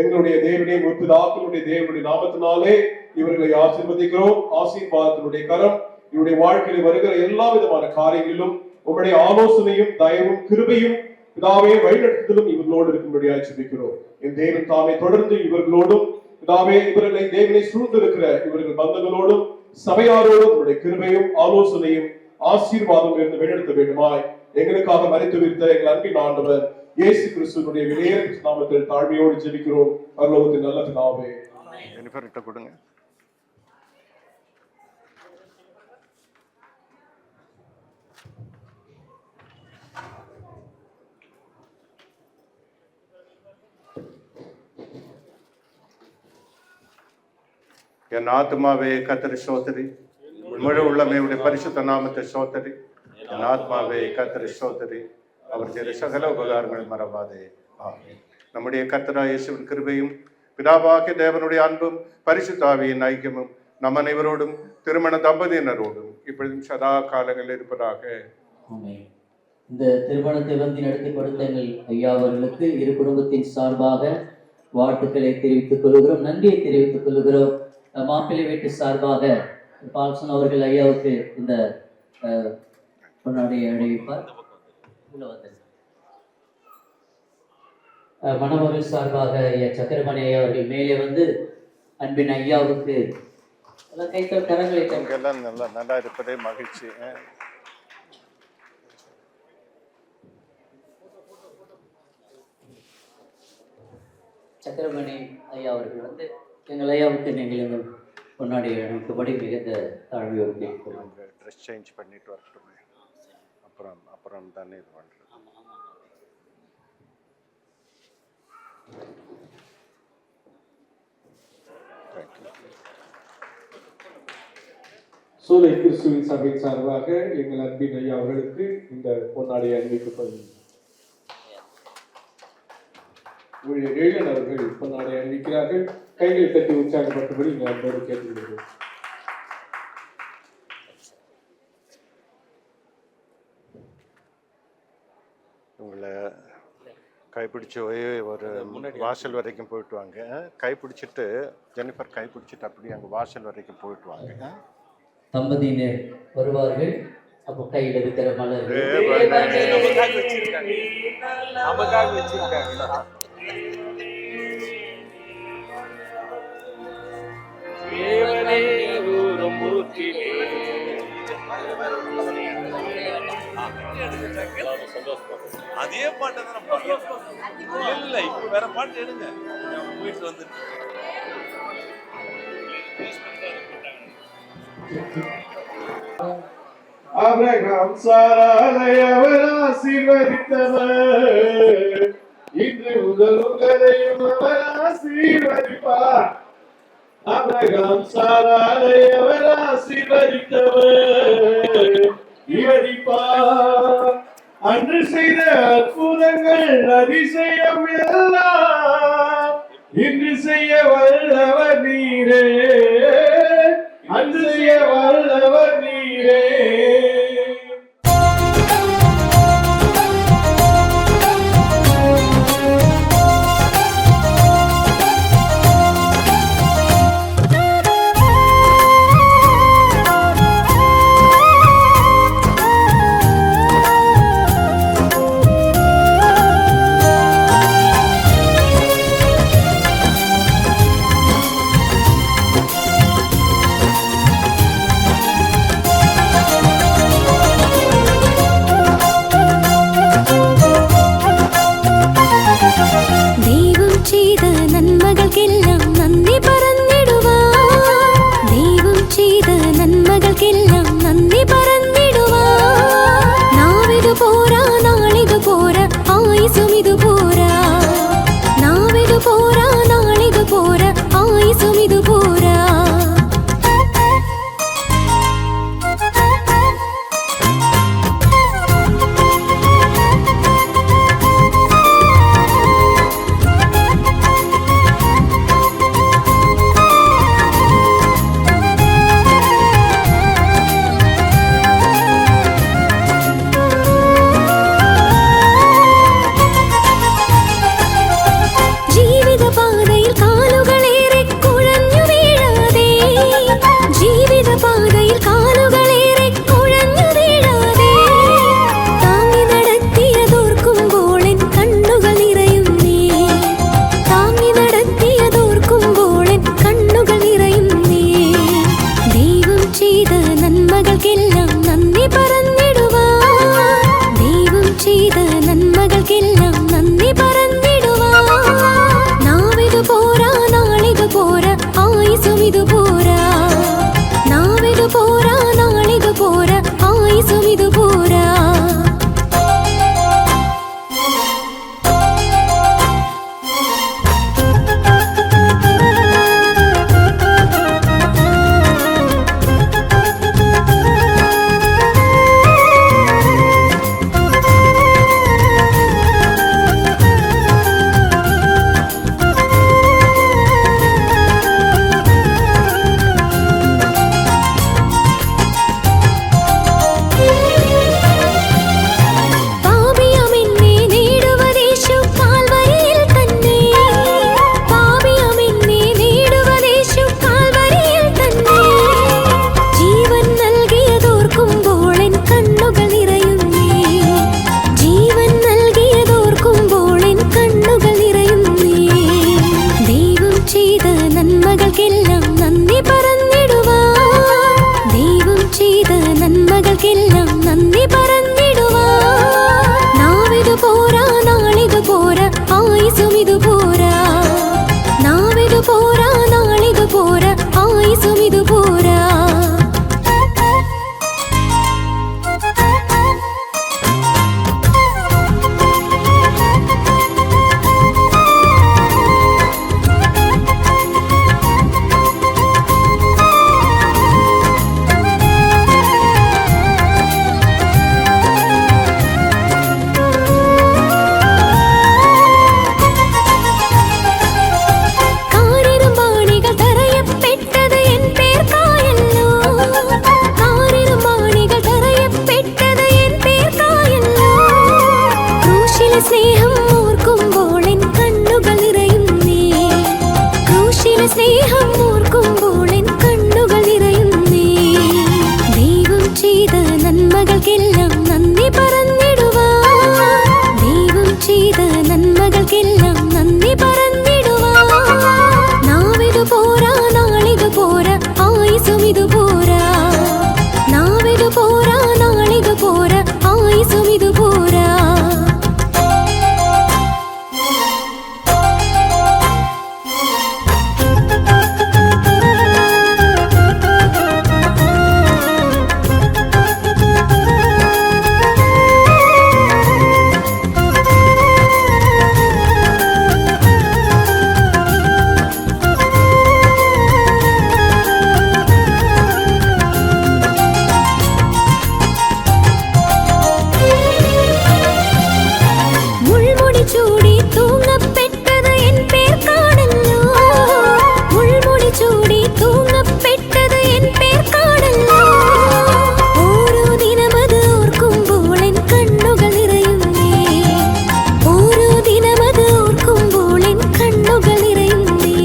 எங்களுடைய தேவனே முற்பதாக்களுடைய தேவனுடைய நாமத்தினாலே இவர்களை ஆசீர்வதிக்கிறோம். ஆசீர்வாதத்தினுடைய கரம் இவருடைய வாழ்க்கையில் வருகிற எல்லா விதமான காரியங்களிலும் உங்களுடைய ஆலோசனையும் தயவும் கிருபையும் பிதாவே வழிநடத்துதலும் இவர்களோடு இருக்கும்படியாய் சொல்லிக்கிறோம். என் தேவன் தாமே தொடர்ந்து இவர்களோடும் பிதாவே இவர்களை தேவனை சூழ்ந்திருக்கிற இவர்கள் பந்தங்களோடும் சபையாரோடும் உங்களுடைய கிருபையும் ஆலோசனையும் ஆசீர்வாதம் இருந்து வழிநடத்த வேண்டுமாய் எங்களுக்காக மரித்து விரித்த எங்கள் அன்பின் ஆண்டவர் இயேசு கிறிஸ்துவினுடைய விலையேற நாமத்தில் தாழ்மையோடு ஜெபிக்கிறோம். பரலோகத்தின் நல்ல பிதாவே. கொடுங்க. என் ஆத்மாவே கர்த்தரை ஸ்தோத்திரி, முழு உள்ளமே உடைய பரிசுத்த நாமத்தை ஸ்தோத்திரி. என் ஆத்மாவே கர்த்தரை ஸ்தோத்திரி, அவர் செய்த சகல உபகாரங்கள் மறவாதே. ஆமென். நம்முடைய கர்த்தராகிய இயேசுவின் கிருபையும் பிதாவாகிய தேவனுடைய அன்பும் பரிசுத்த ஆவியின் ஐக்கியமும் நம் அனைவரோடும் திருமண தம்பதியினரோடும் இப்பொழுதும் சதா காலங்களில் இருப்பதாக. இந்த திருமணத்தை வந்து நடத்தி கொடுத்த எங்கள் ஐயா அவர்களுக்கு இரு குடும்பத்தின் சார்பாக வாழ்த்துக்களை தெரிவித்துக் கொள்கிறோம், நன்றியை தெரிவித்துக் கொள்கிறோம். மாப்பிள்ளை வீட்டு சார்பாக பால்சன் அவர்கள் ஐயாவுக்கு இந்த பொன்னாடியை அணிவிப்பார். மணமகள் சார்பாக ஐயா சக்கரமணி ஐயா அவர்கள் மேலே வந்து அன்பின் ஐயாவுக்கு கைத்தல் கரங்களை எல்லாம் நல்லா இருப்பதே மகிழ்ச்சி. சக்கரமணி ஐயா அவர்கள் வந்து எங்கள் ஐயாவுக்கு நீங்கள் எங்கள் பொன்னாடி அனுப்பும்படி மிகுந்த தாழ்மையோடு கேட்கிறோம். ட்ரெஸ் சேஞ்ச் பண்ணிட்டு வரட்டுமே, அப்புறம் தானே இது பண்ணுறது. சூலை கிறிஸ்துவின் சபை சார்பாக எங்கள் அன்பின் ஐயா அவர்களுக்கு இந்த பொன்னாடை அணிவிக்கப்படுகிறது. ஏழன் அவர்கள் பொன்னாடை அணிவிக்கிறார்கள். கைகளை தட்டி உற்சாகப்பட்டபடி இங்கே அன்போடு கேட்டுக்கொள்கிறோம். உங்களை கைப்பிடிச்சு போய் ஒரு வாசல் வரைக்கும் போயிட்டு வாங்க. கைப்பிடிச்சிட்டு ஜெனிஃபர் கைப்பிடிச்சிட்டு அப்படியே அங்கே வாசல் வரைக்கும் போயிட்டு வாங்க. தம்பதியினர் வருவார்கள். அப்போ கையில் இருக்கிற மலர்கள் நமக்காக வச்சிருக்காங்க. தேவனே ஒரு மூர்த்தியே. அதே பாட்டு தான் இல்ல இப்ப வேற பாட்டு எடுங்க. வீட்டுல வந்து ஆபிரகாம் சாராளை அவர் ஆசீர்வதித்தவர். இன்று முதல் உங்களையும் அவர் ஆசீர்வதிப்பார். ஆபிரகாம் சாராளை அவர் ஆசீர்வதித்தவர். விவரிப்பார். அன்று செய்த அற்புதங்கள் அதிசயம் எல்லாம் இன்று செய்ய வல்லவர் நீரே. அன்று செய்ய வல்லவர் நீரே. സ്നേഹം ഓർക്കുമ്പോൾ എൻ കണ്ണുകൾ നിറയുന്നേ. ദൈവം ചെയ്ത നന്മകൾക്കെല്ലാം നന്ദി പറഞ്ഞിടുവാൻ, ദൈവം ചെയ്ത നന്മകൾക്കെല്ലാം നന്ദി പറഞ്ഞിടുവാൻ. നാവിതു പോരാ, നാളിതു പോരാ, ആയുസും ഇതു പോരാ. നാവിതു പോരാ, നാളിതു പോരാ, ആയുസും ഇതു പോരാ. മുൾമുടി ചൂടി തൂങ്ങപ്പെട്ടത് എൻ പേർക്കാണല്ലോ. മുൾമുടി ചൂടി തൂങ്ങപ്പെട്ടത് എൻ പേർക്കാണല്ലോ. ഓരോ ദിനമത് ഓർക്കുമ്പോൾ എൻ കണ്ണുകൾ നിറയുന്നേ. ഓരോ ദിനമത് ഓർക്കുമ്പോൾ എൻ കണ്ണുകൾ നിറയുന്നേ.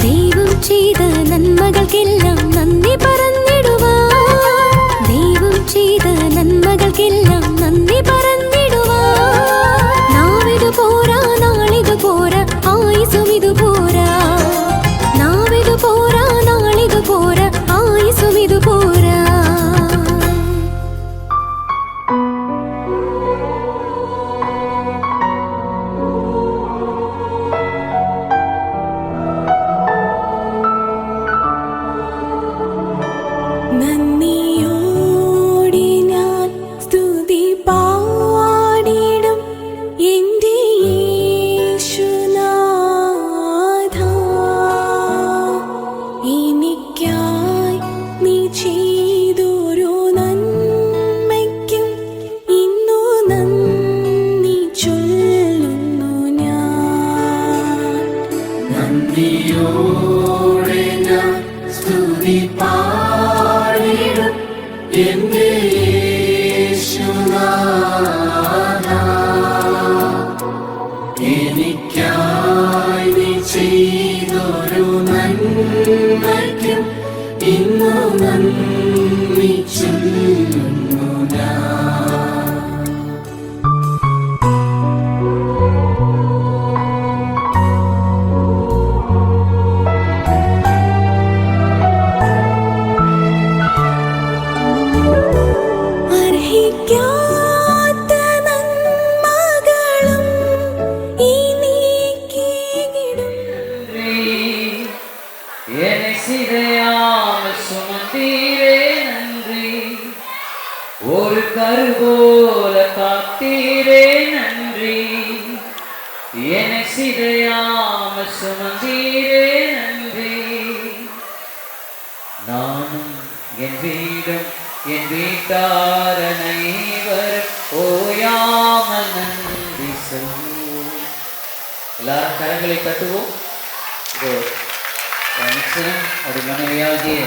ദൈവം ചെയ്ത നന്മകൾക്കെല്ലാം നന്ദി പറഞ്ഞിടുവാൻ, ദൈവം ചെയ്ത നന്മകൾക്കെല്ലാം നന്ദി പറഞ്ഞിടുവാൻ. നാവിതു പോരാ, നാളിതു പോരാ, ആയുസും ഇതു പോരാ. നാവിതു പോരാ, നാളിതു പോരാ, ആയുസും ഇതു പോരാ. നന്ദിയോടെ ഞാൻ സ്തുതി പാടിടും എൻ്റെ യേശുനാഥാ. എനിക്കായി നീ ചെയ്തൊരു നന്മയ്ക്കും ഇന്നു നന്ദി ചൊല്ലുന്നു ഞാൻ. നന്ദിയോടെ ഞാൻ സ്തുതി പാടിടും എൻ്റെ യേശുനാഥാ. എനിക്കായി നീ ചെയ്തൊരു നന്മയ്ക്കും ഇന്നു നന്ദി ചൊല്ലുന്നു ഞാൻ. അർഹിക്കാത്ത നന്മകളും എനിക്കിടും. என்னை சிதையாமல் சுமந்தீரே நன்றி. ஒரு கருபோல காத்தீரே நன்றி. என்னை சிதையாமல் சுமந்தீரே நன்றி. நானும் என் வீடும் என் வீட்டார் அனைவரும் ஓயாமல் நன்றி சொல்வோம். எல்லாரும் கரங்களை தட்டுவோம். நிச்சயம் ஒரு மனைவியாகிய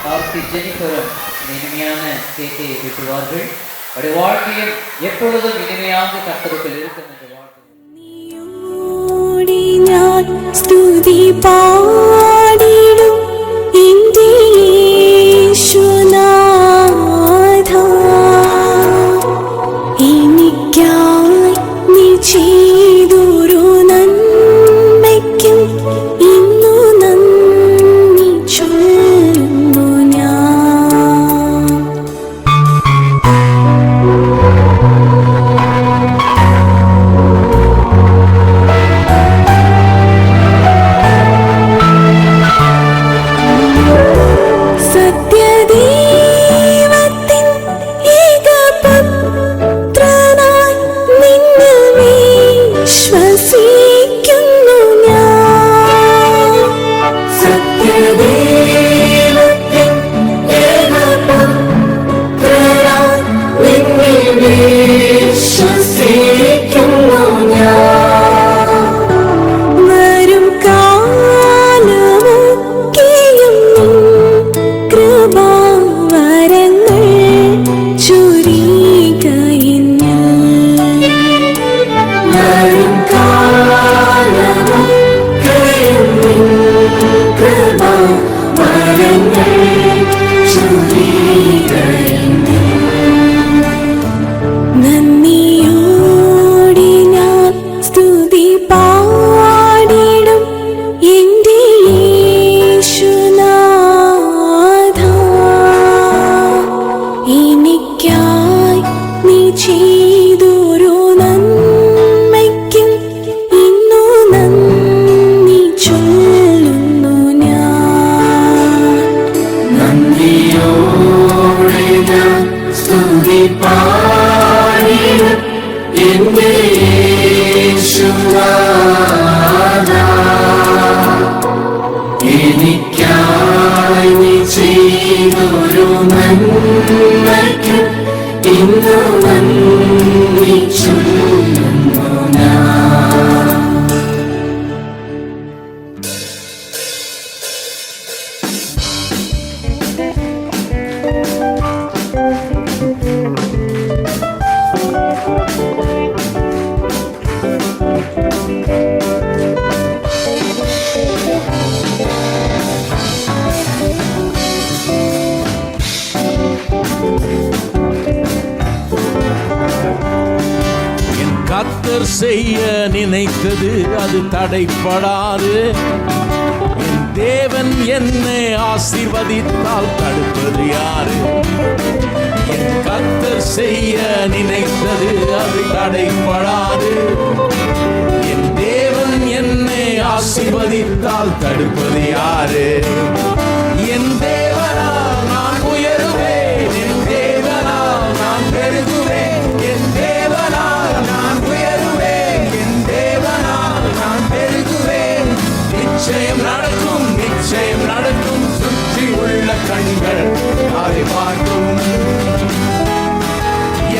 கார்த்தி ஜெனிஃபரும் இனிமையான கேக்கை வெட்டுவார்கள். அவருடைய வாழ்க்கையும் எப்பொழுதும் இனிமையாக கர்த்தருக்குள் இருக்கும் என்ற வாழ்க்கை. നന്ദിയോടെ ഞാൻ സ്തുതി പാടിടും എൻ്റെ യേശുനാഥാ. എനിക്കായി നീ ചെയ്തൊരു നന്മയ്ക്കും ഇന്നു നന്ദി ചൊല്ലുന്നു ഞാൻ. സത്യദൈവത്തിൻ ഏകപുത്രനായി നിന്നിൽ വിശ്വസിക്കുന്നു ഞാൻ. സത്യദൈവത്തിൻ ഏകപുത്രനായി നിന്നിൽ വിശ്വസിക്കുന്നു ഞാൻ. വരും കാലമൊക്കെയും കൃപാവരങ്ങൾ ചൊരിയുക എന്നിൽ. വരും കാലമൊക്കെയും கிருபா வரங்கள் ചൊരിയുകയില്ലേ. നന്ദിയോടെ ഞാൻ സ്തുതി പാടിടും എൻ്റെ യേശുനാഥാ. എനിക്കായി നീ ചെയ്തൊരു നന്മയ്ക്കും ഇന്നു നന്ദി ചൊല്ലുന്നു ഞാൻ. നന്ദിയോടെ ഞാൻ സ്തുതി പാടിടും എൻ്റെ യേശുനാഥാ. എനിക്കായി നീ ചെയ്തൊരു നന്മയ്ക്കും ഇന്നു നന്ദി ചൊല്ലുന്നു ഞാൻ. என் கர்த்தர் செய்ய நினைத்தது அது தடைப்படாது. என் தேவன் என்னை ஆசீர்வதித்தால் தடுப்பது யாரு? என் கர்த்தர் செய்ய நினைத்தது அது தடைப்படாது. என் தேவன் என்னை ஆசீர்வதித்தால் தடுப்பது யாரு? என் தேவனால் நான் உயருவேன், என் தேவனால் நான் பெருகுவேன், என் தேவனால் நான் உயருவேன், என் தேவனால் நான் பெருகுவேன். நிச்சயம் நடக்கும், நிச்சயம் நடக்கும். சுற்றி உள்ள கண்கள் அதை பார்க்கும்.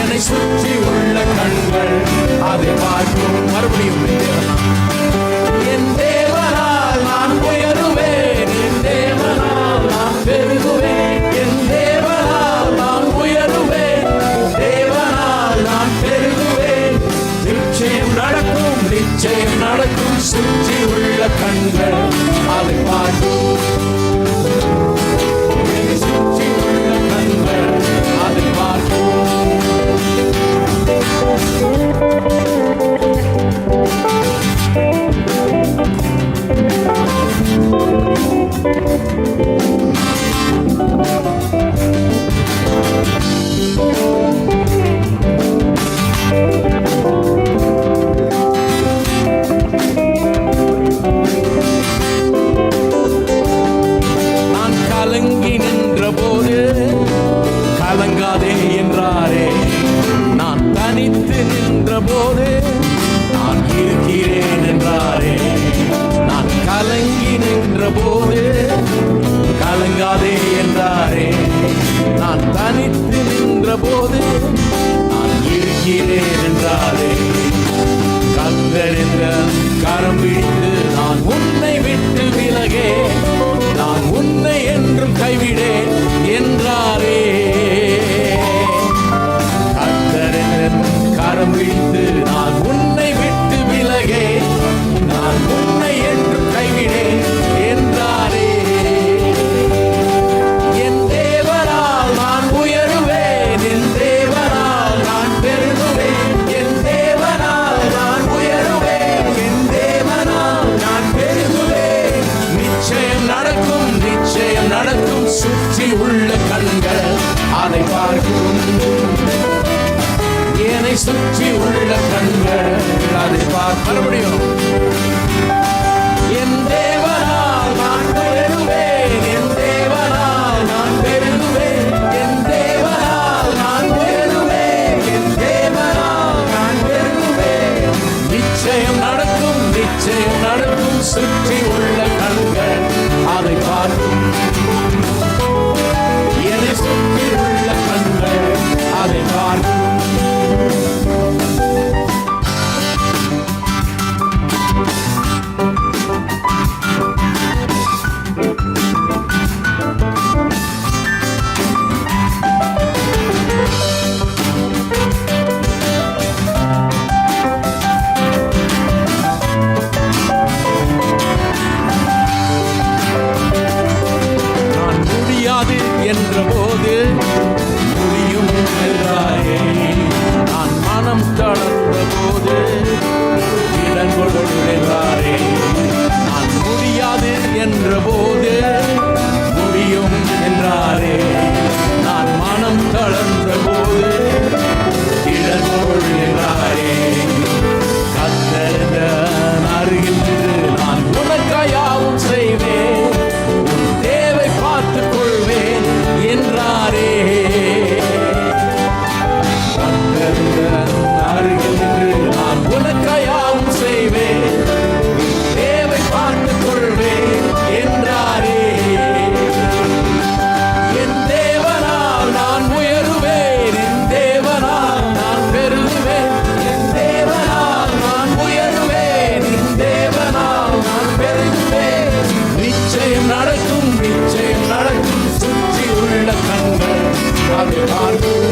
என்னை சுற்றி உள்ள கண்கள் அதை பார்க்கும். மறுபடியும் என் தேவனால் நான் உயருவேன், என் தேவனால் நான் பெருகுவேன், என் தேவனால் நான் உயருவேன், தேவனால் நான் பெருகுவேன். நிச்சயம் நடக்கும், நிச்சயம் நடக்கும். சுற்றி உள்ள கண்கள் அதை பார்க்கும். என்னை சுற்றி உள்ள கண்கள் அதை பார்க்கும். நான் கலங்கி நின்ற போது கலங்காதே என்றாரே. நான் தனித்து நின்ற போது நான் இருக்கிறேன் என்றாரே. நான் கலங்கி நின்ற போது கலங்காதே என்றாரே. நான் தனித்து நின்ற போது நான் இருக்கிறேன் என்றாரே. கர்த்தர் என்ற கரம் பிடித்து நான் உன்னை விட்டு விலகே, நான் உன்னை என்றும் கைவிடேன் என்றாரே. கர்த்தர் என்ற கரம் பிடித்து நான் உன்னை விட்டு விலகே, நான் உன்னை என்றும் கைவிடேன் என்றாரே. என் தேவனால் நான் உயருவேன், என் தேவனால் நான் பெருகுவேன், என் தேவனால் நான் உயருவேன், என் தேவனால் நான் பெருகுவேன். நிச்சயம் நடக்கும், நிச்சயம் நடக்கும். சுற்றி உள்ள கண்கள் அதை பார்க்கும். என்னை சுற்றி உள்ள கண்கள் அதை மறுபடியும் என் தேவனால் நான் உயருவேன், என் தேவனால் நான் பெருகுவேன், என் தேவனால் நான் உயருவேன், என் தேவனால் நான் பெருகுவேன். நிச்சயம் நடக்கும், நிச்சயம் நடக்கும். சுற்றி உள்ள கண்கள் அதை பார்க்கும். என்னை சுற்றி உள்ள கண்கள் அதை பார்க்கும். என்ற போது முடியும் என்றாரே. நான் மனம் தளர்ந்த போது இடம் கொடு என்றாரே. நான் முடியாது என்ற போது முடியும் என்றாரே. நான் மனம் தளர்ந்த போது இடம் கொடு என்றாரே. கர்த்தர் அருகில் நான் உனக்காயாவும் செய்வேன், உன் தேவை பார்த்துக் கொள்வேன் என்றாரே. கர்த்தர் அருகில் நான் உனக்காயாவும் செய்வேன், உன் தேவை பார்த்துக் கொள்வேன் என்றாரே. என் தேவனால் நான் உயருவேன், என் தேவனால் நான் பெருகுவேன், என் தேவனால் நான் உயருவேன், என் தேவனால் நான் பெருகுவேன். நிச்சயம் நடக்கும், நிச்சயம் நடக்கும். சுற்றி உள்ள கண்கள் அதை பார்க்கும்,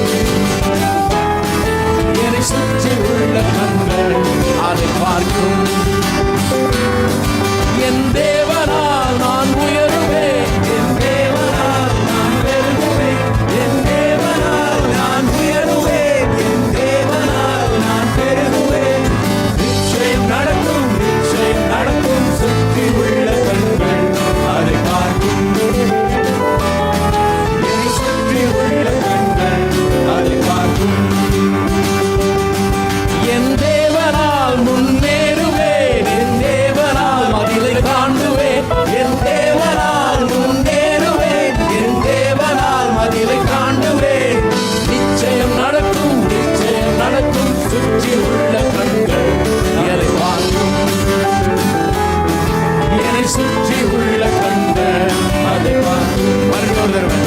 என்னை சுற்றி உள்ள கண்கள் அதை பார்க்கும். என் தேவனால் நான் உயருவேன், என் தேவனால் நான் பெருகுவேன், என் தேவனால் நான் உயருவேன், என் தேவனால் நான் பெருகுவேன். நிச்சயம் நடக்கும், நிச்சயம் நடக்கும். சுற்றி உள்ள கண்கள் அதை பார்க்கும், என்னை சுற்றி உள்ள கண்கள் அதை பார்க்கும். என் தேவனால் முன்னேறுவேன், என் தேவனால் மதிலை தாண்டுவேன், என் தேவனால் முன்னேறுவேன், என் தேவனால் மதிலை தாண்டுவேன். நிச்சயம் நடக்கும், நிச்சயம் நடக்கும். சுற்றி உள்ள கண்கள் அதை பார்க்கும், என்னை சுற்றி உள்ள கண்கள் அதை பார்க்கும். மறுபடியும்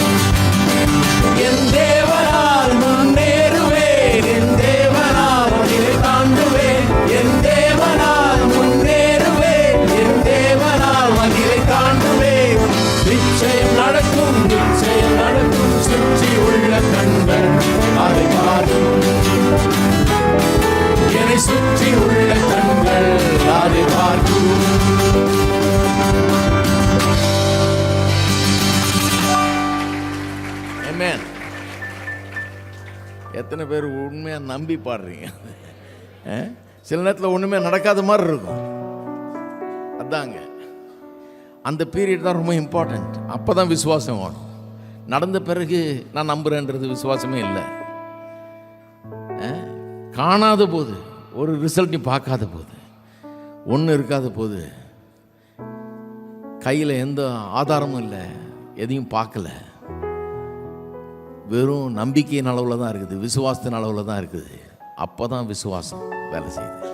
என் தேவனால் முன்னேறுவேன், என் தேவனால் மதிலை தாண்டுவேன், என் தேவனால் முன்னேறுவேன், என் தேவனால் மதிலை தாண்டுவேன். நிச்சயம் நடக்கும், நிச்சயம் நடக்கும். சுற்றி உள்ள கண்கள் அதை பார்க்கும், என்னை சுற்றி உள்ள கண்கள் அதை பார்க்கும். Amen. எத்தனை பேர் உண்மையா நம்பி பாடுறீங்க? சில நேரத்தில் ஒண்ணுமே நடக்காத மாதிரி இருக்கும். அதாங்க அந்த பீரியட் தான் ரொம்ப இம்பார்ட்டன்ட். அப்பதான் விசுவாசம் வரும். நடந்த பிறகு நான் நம்புறேன்றது விசுவாசமே இல்லை. காணாத போது, ஒரு ரிசல்ட் நீ பார்க்காத போது, ஒன்றும் இருக்காத போது, கையில் எந்த ஆதாரமும் இல்லை, எதையும் பார்க்கல, வெறும் நம்பிக்கையின் அளவில் தான் இருக்குது, விசுவாசத்தின் அளவில் தான் இருக்குது. அப்போ தான் விசுவாசம் வேலை செய்யுது.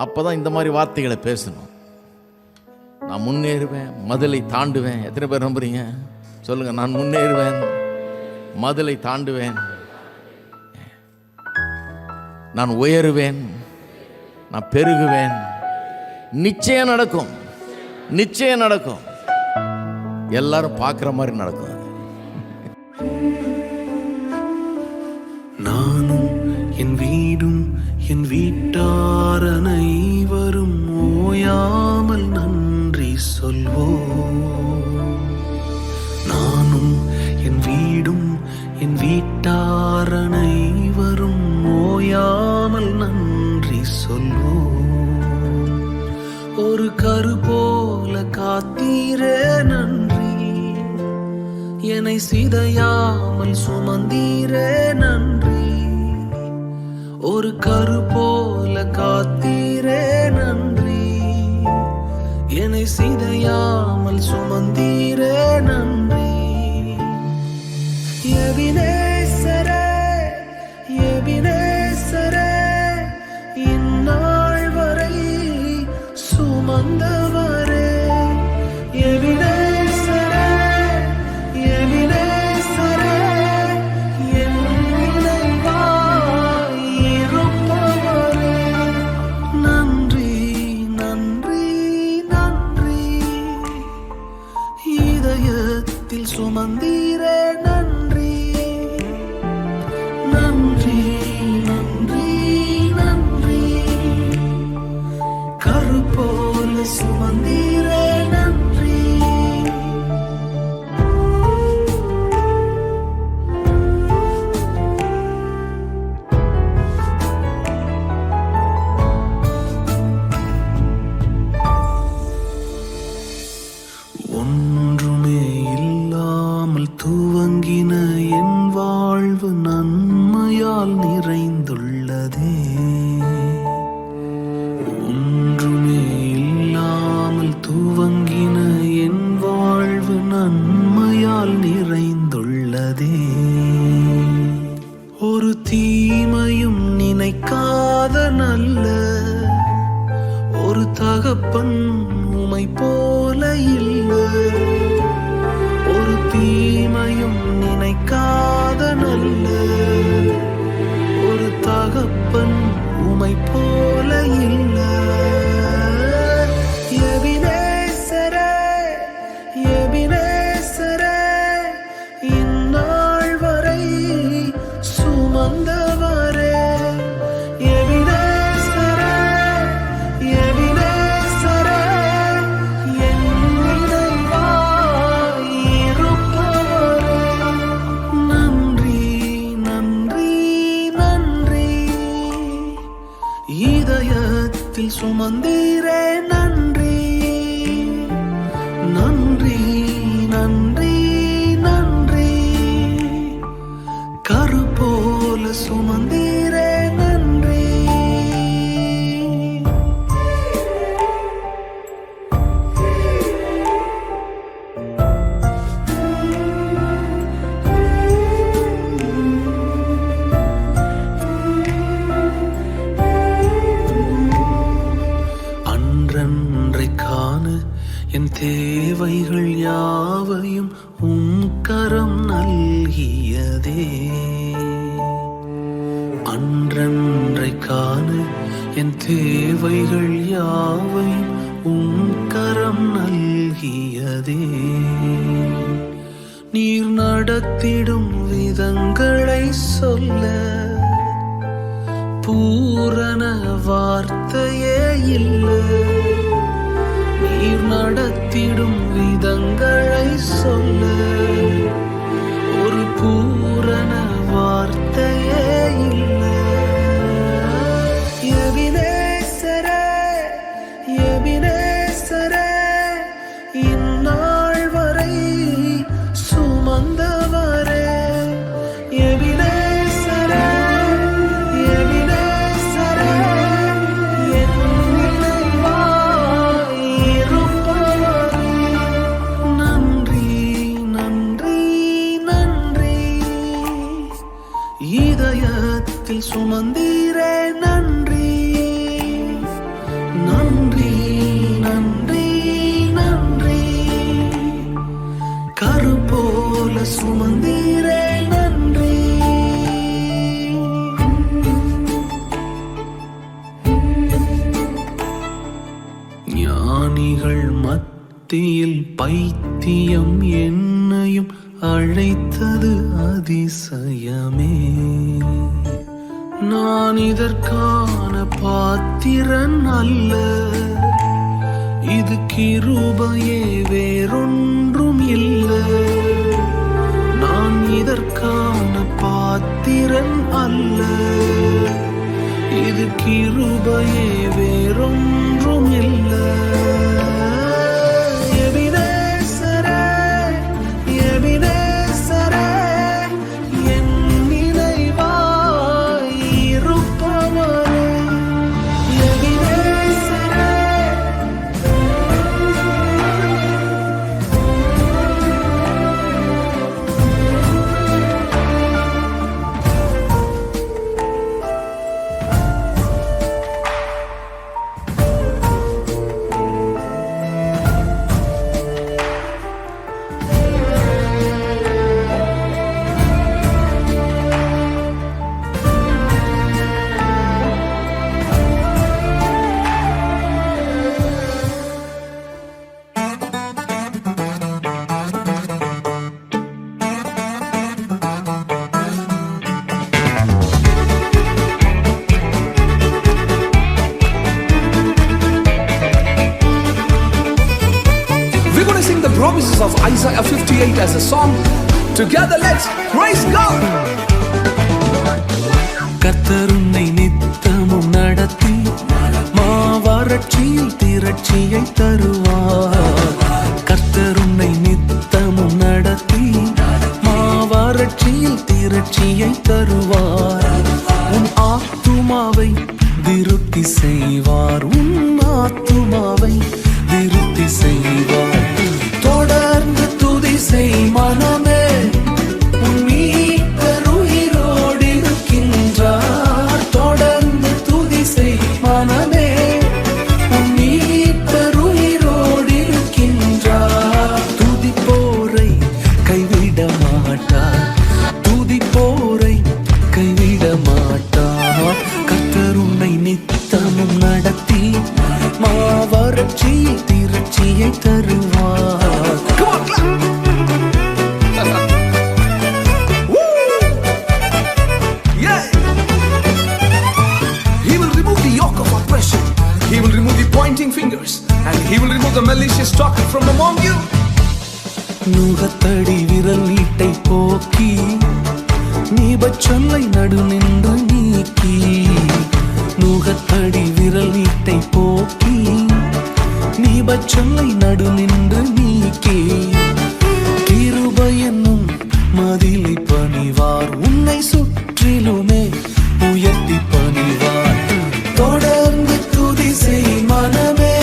அப்போ தான் இந்த மாதிரி வார்த்தைகளை பேசணும். நான் முன்னேறுவேன், மதிலை தாண்டுவேன். எத்தனை பேர் நம்புறீங்க? சொல்லுங்கள். நான் முன்னேறுவேன், மதிலை தாண்டுவேன், நான் உயருவேன், நான் பெருகுவேன். நிச்சயம் நடக்கும், நிச்சயம் நடக்கும். எல்லாரும் பார்க்குற மாதிரி நடக்கும். நானும் என் வீடும் என் வீட்டார் அனைவரும் ஓயாமல் நன்றி சொல்வோம். நானும் என் வீடும் என் வீட்டார் அனைவரும் ஓயாமல் நன்றி சொல்வோம். ஒரு கரு போல காத்தீரே நன்றி, என்னை சிதையாமல் சுமந்தீரே நன்றி. ஒரு கரு போல காத்தீரே நன்றி, என்னை சிதையாமல் சுமந்தீரே நன்றி. எபினேசரே, எபினேசரே, இந்நாள் வரை சுமந்தவரே. எபினேசரே, எபினேசரே, என் நினைவாய் இருப்பவரே. நன்றி, நன்றி, நன்றி. இதயத்தில் சுமந்தீரே நன்றி. நன்றி, நன்றி, நன்றி. கரு போல சுமந்தீரே நன்றி. ஒன்றுமே இல்லாமல் துவங்கின என் வாழ்வு நன்மையால் நிறைந்துள்ளதே. ஒன்றுமே இல்லாமல் துவங்கின என் வாழ்வு நன்மையால் நிறைந்துள்ளதே. ஒரு தீமையும் நினைக்காத நல்ல ஒரு தகப்பன் உமை போல இல்லை. ஒரு தீமையும் நினைக்காத நல்ல ஒரு தகப்பன் உமை போல இல்லை. எபினேசரே, எபினேசரே, இந்நாள் வரை சுமந்தவரே. எபினேசரே, எபினேசரே, என் நினைவாய் இருப்பவரே. நன்றி, நன்றி, நன்றி. இதயத்தில் சுமந்தீரே நன்றி. நன்றி, நன்றி, நன்றி. கரு போல சுமந்தீரே நன்றி. அன்றன்றை காண என் தேவைகள் யாவையும் உம் கரம் நல்கியதே. அன்றன்றை காண என் தேவைகள் யாவையும் உம் கரம் நல்கியதே. நீர் நடத்திடும் விதங்களை சொல்ல பூரண வார்த்தையே இல்லை. நீர் நடத்திடும் விதங்களை சொல்ல ஒரு பூரண வார்த்தையே இல்லை. எபினேசரே, எபினேசரே, இந்நாள் வரை சுமந்தவரே. எபினேசரே, எபினேசரே, என் நினைவாய் இருப்பவரே. நன்றி, நன்றி, நன்றி. இதயத்தில் சுமந்தீரே நன்றி. நன்றி, நன்றி, நன்றி. கரு போல சுமந்தீரே நன்றி. ஞானிகள் மத்தியில் பைத்தியம் என்னையும் அழைத்தது அதிசயமே. நான் இதற்கான பாத்திரன் அல்ல. இது கிருபையே வேறொன்றும் இல்லை. நான் இதற்கான பாத்திரன் அல்ல. இது கிருபையே வேறொன்றும் இல்லை. எபினேசரே, எபினேசரே, என் நினைவாய் இருப்பவரே. எபினேசரே, promises of Isaiah 58 as a song. Together let's praise God. கர்த்தர் உன்னை நித்தமும் நடத்தி மாவறட்சியில் திரட்சியை தருவார். கர்த்தர் செய் மனமே உன் மீட்பர் உயிரோடு இருக்கின்றார் தொடர்ந்து துதி செய் மனமே உன் மீட்பர் உயிரோடு இருக்கின்றார் துதிப்போரை கைவிட மாட்டார் துதிப்போரை கைவிட மாட்டார் கர்த்தர் உன்னை நித்தமும் நடத்தி மாவறட்சி திரட்சியை தருவார். He will remove the yoke of oppression. He will remove the pointing fingers. And he will remove the malicious talk from among you. நுகத்தடி விரல் நீட்டை போக்கி நீபச்சொல்லை நடு நின்று நீக்கி நுகத்தடி விரல் நீட்டை போக்கி நீபச்சொல்லை நடு நின்று நீக்கி கிருபை என்னும் மதிலை பணிவார் உன்னை சுற்றிலுமே உயர்த்தி பணிவார் தொடர்ந்து துதி செய் மனமே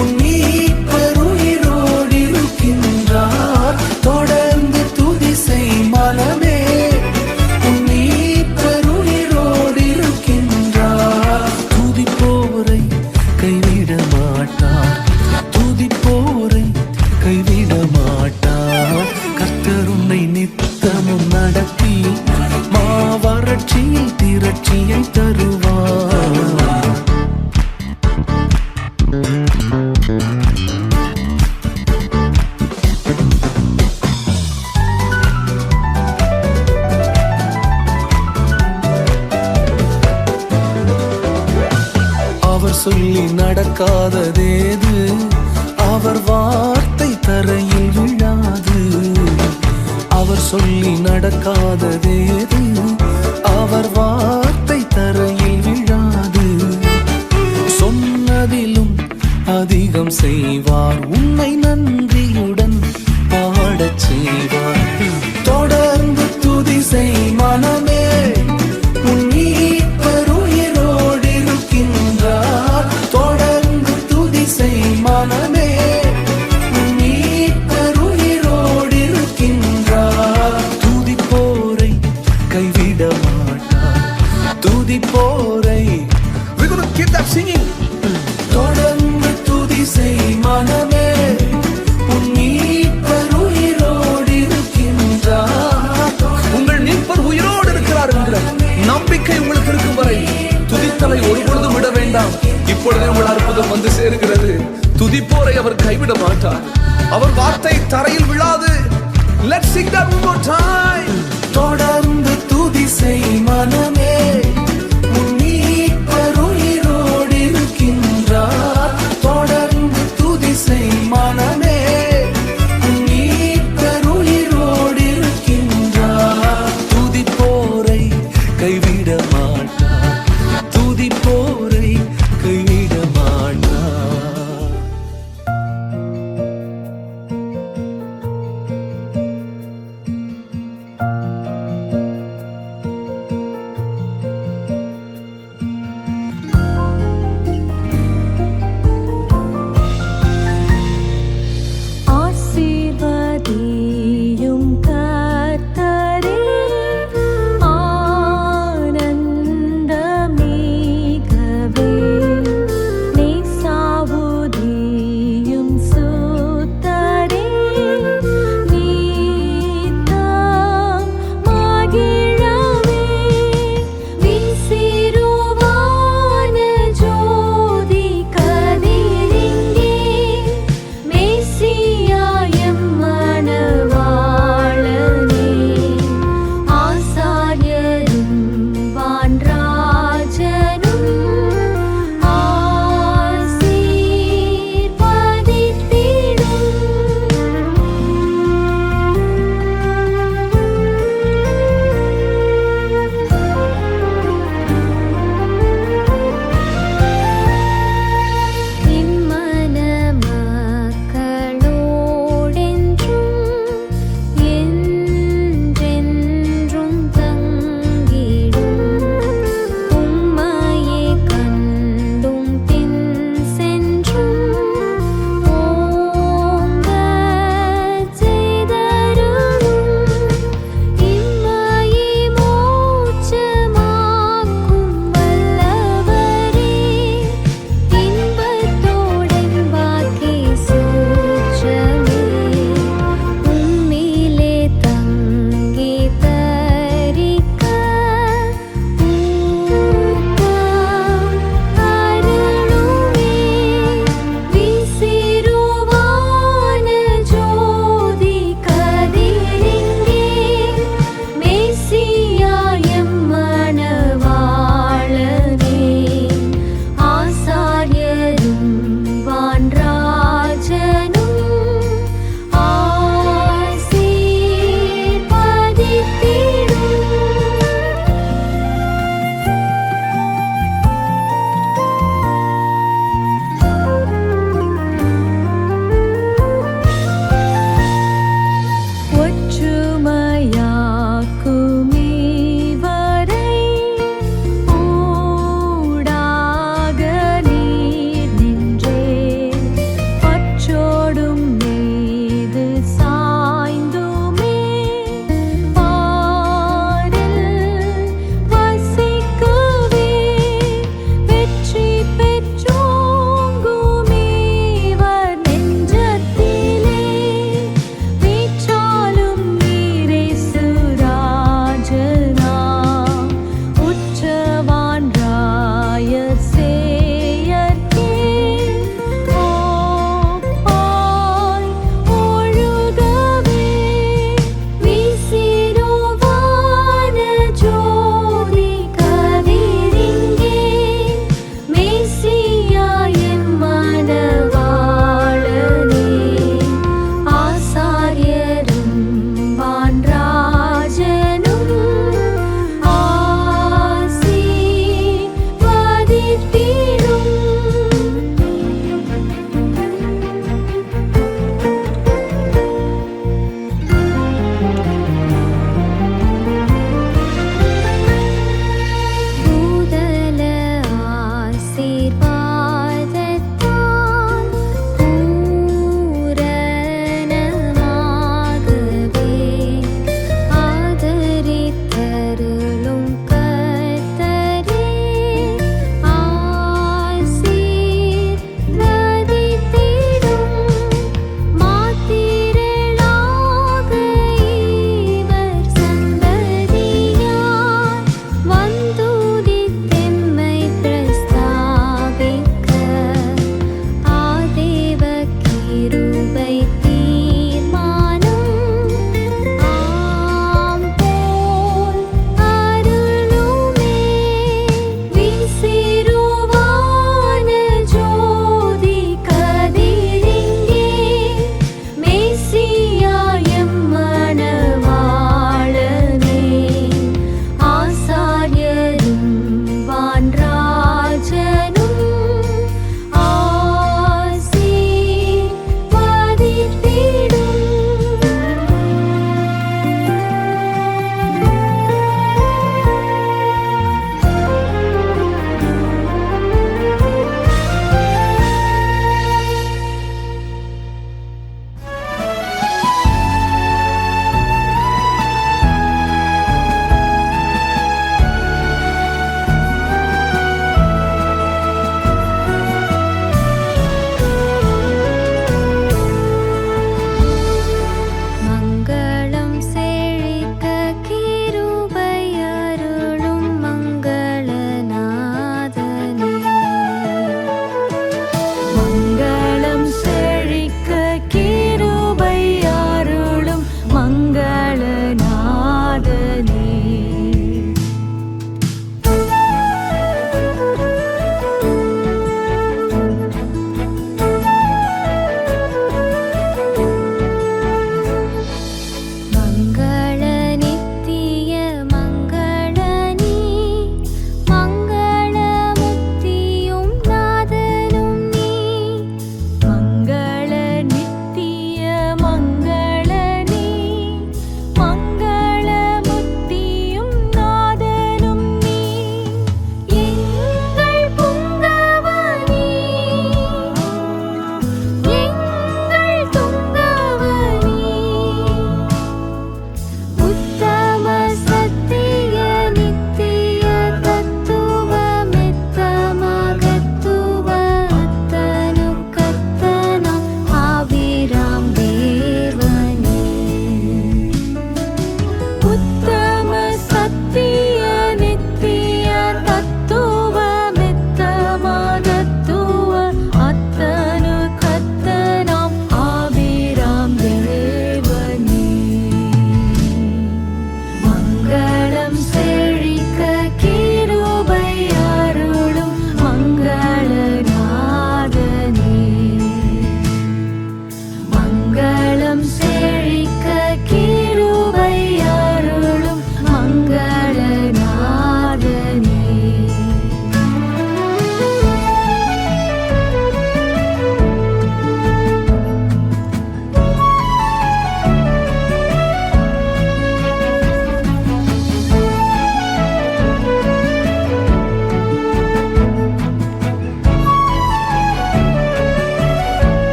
உன் மீட்பர் உயிரோடு இருக்கின்றார் தொடர்ந்து துதி செய் மனமே உன் மீட்பர் உயிரோடு இருக்கின்றார் துதிப்போரை கைவிட மாட்டார் துதிப்போரை கைவிட மாட்டார் கர்த்தர் உன்னை நித்தமும் நடத்தி மாவறட்சியில் திரட்சியை தருவார். அவர் சொல்லி நடக்காததேது அவர் வார்த்தை தரையில் விழாது அவர் சொல்லி நடக்காததேது அவர் வார்த்தை தரையில் விழாது சொன்னதிலும் அதிகம் செய்வார் உன்னை நன்றியுடன் பாடச் செய்வார் தொடர்ந்து துதி செய் மனமே உன் மீட்பர் உயிரோடு இருக்கின்றார் தொடர்ந்து துதி செய் மனமே உன் மீட்பர் உயிரோடு இருக்கின்றார் துதிப்போரை கைவிட மாட்டார் துதிப்போரை. We're going to keep that singing. தொடர்ந்து துதி செய் மனமே உன் மீட்பர் உயிரோடு இருக்கின்றார் உங்கள் மீட்பர் உயிரோடு இருக்கிறார் என்கிற நம்பிக்கை உங்களுக்கு இருக்கும் வரை துதித்தலை ஒருபொழுதும் விட வேண்டாம். இப்பொழுதே உங்கள் அற்புதம் வந்து சேருகிறது. துதிப்போரை அவர் கைவிட மாட்டார். அவர் வார்த்தை தரையில் விழாது. Let's sing that one more time. தொடர்ந்து துதி செய் மனமே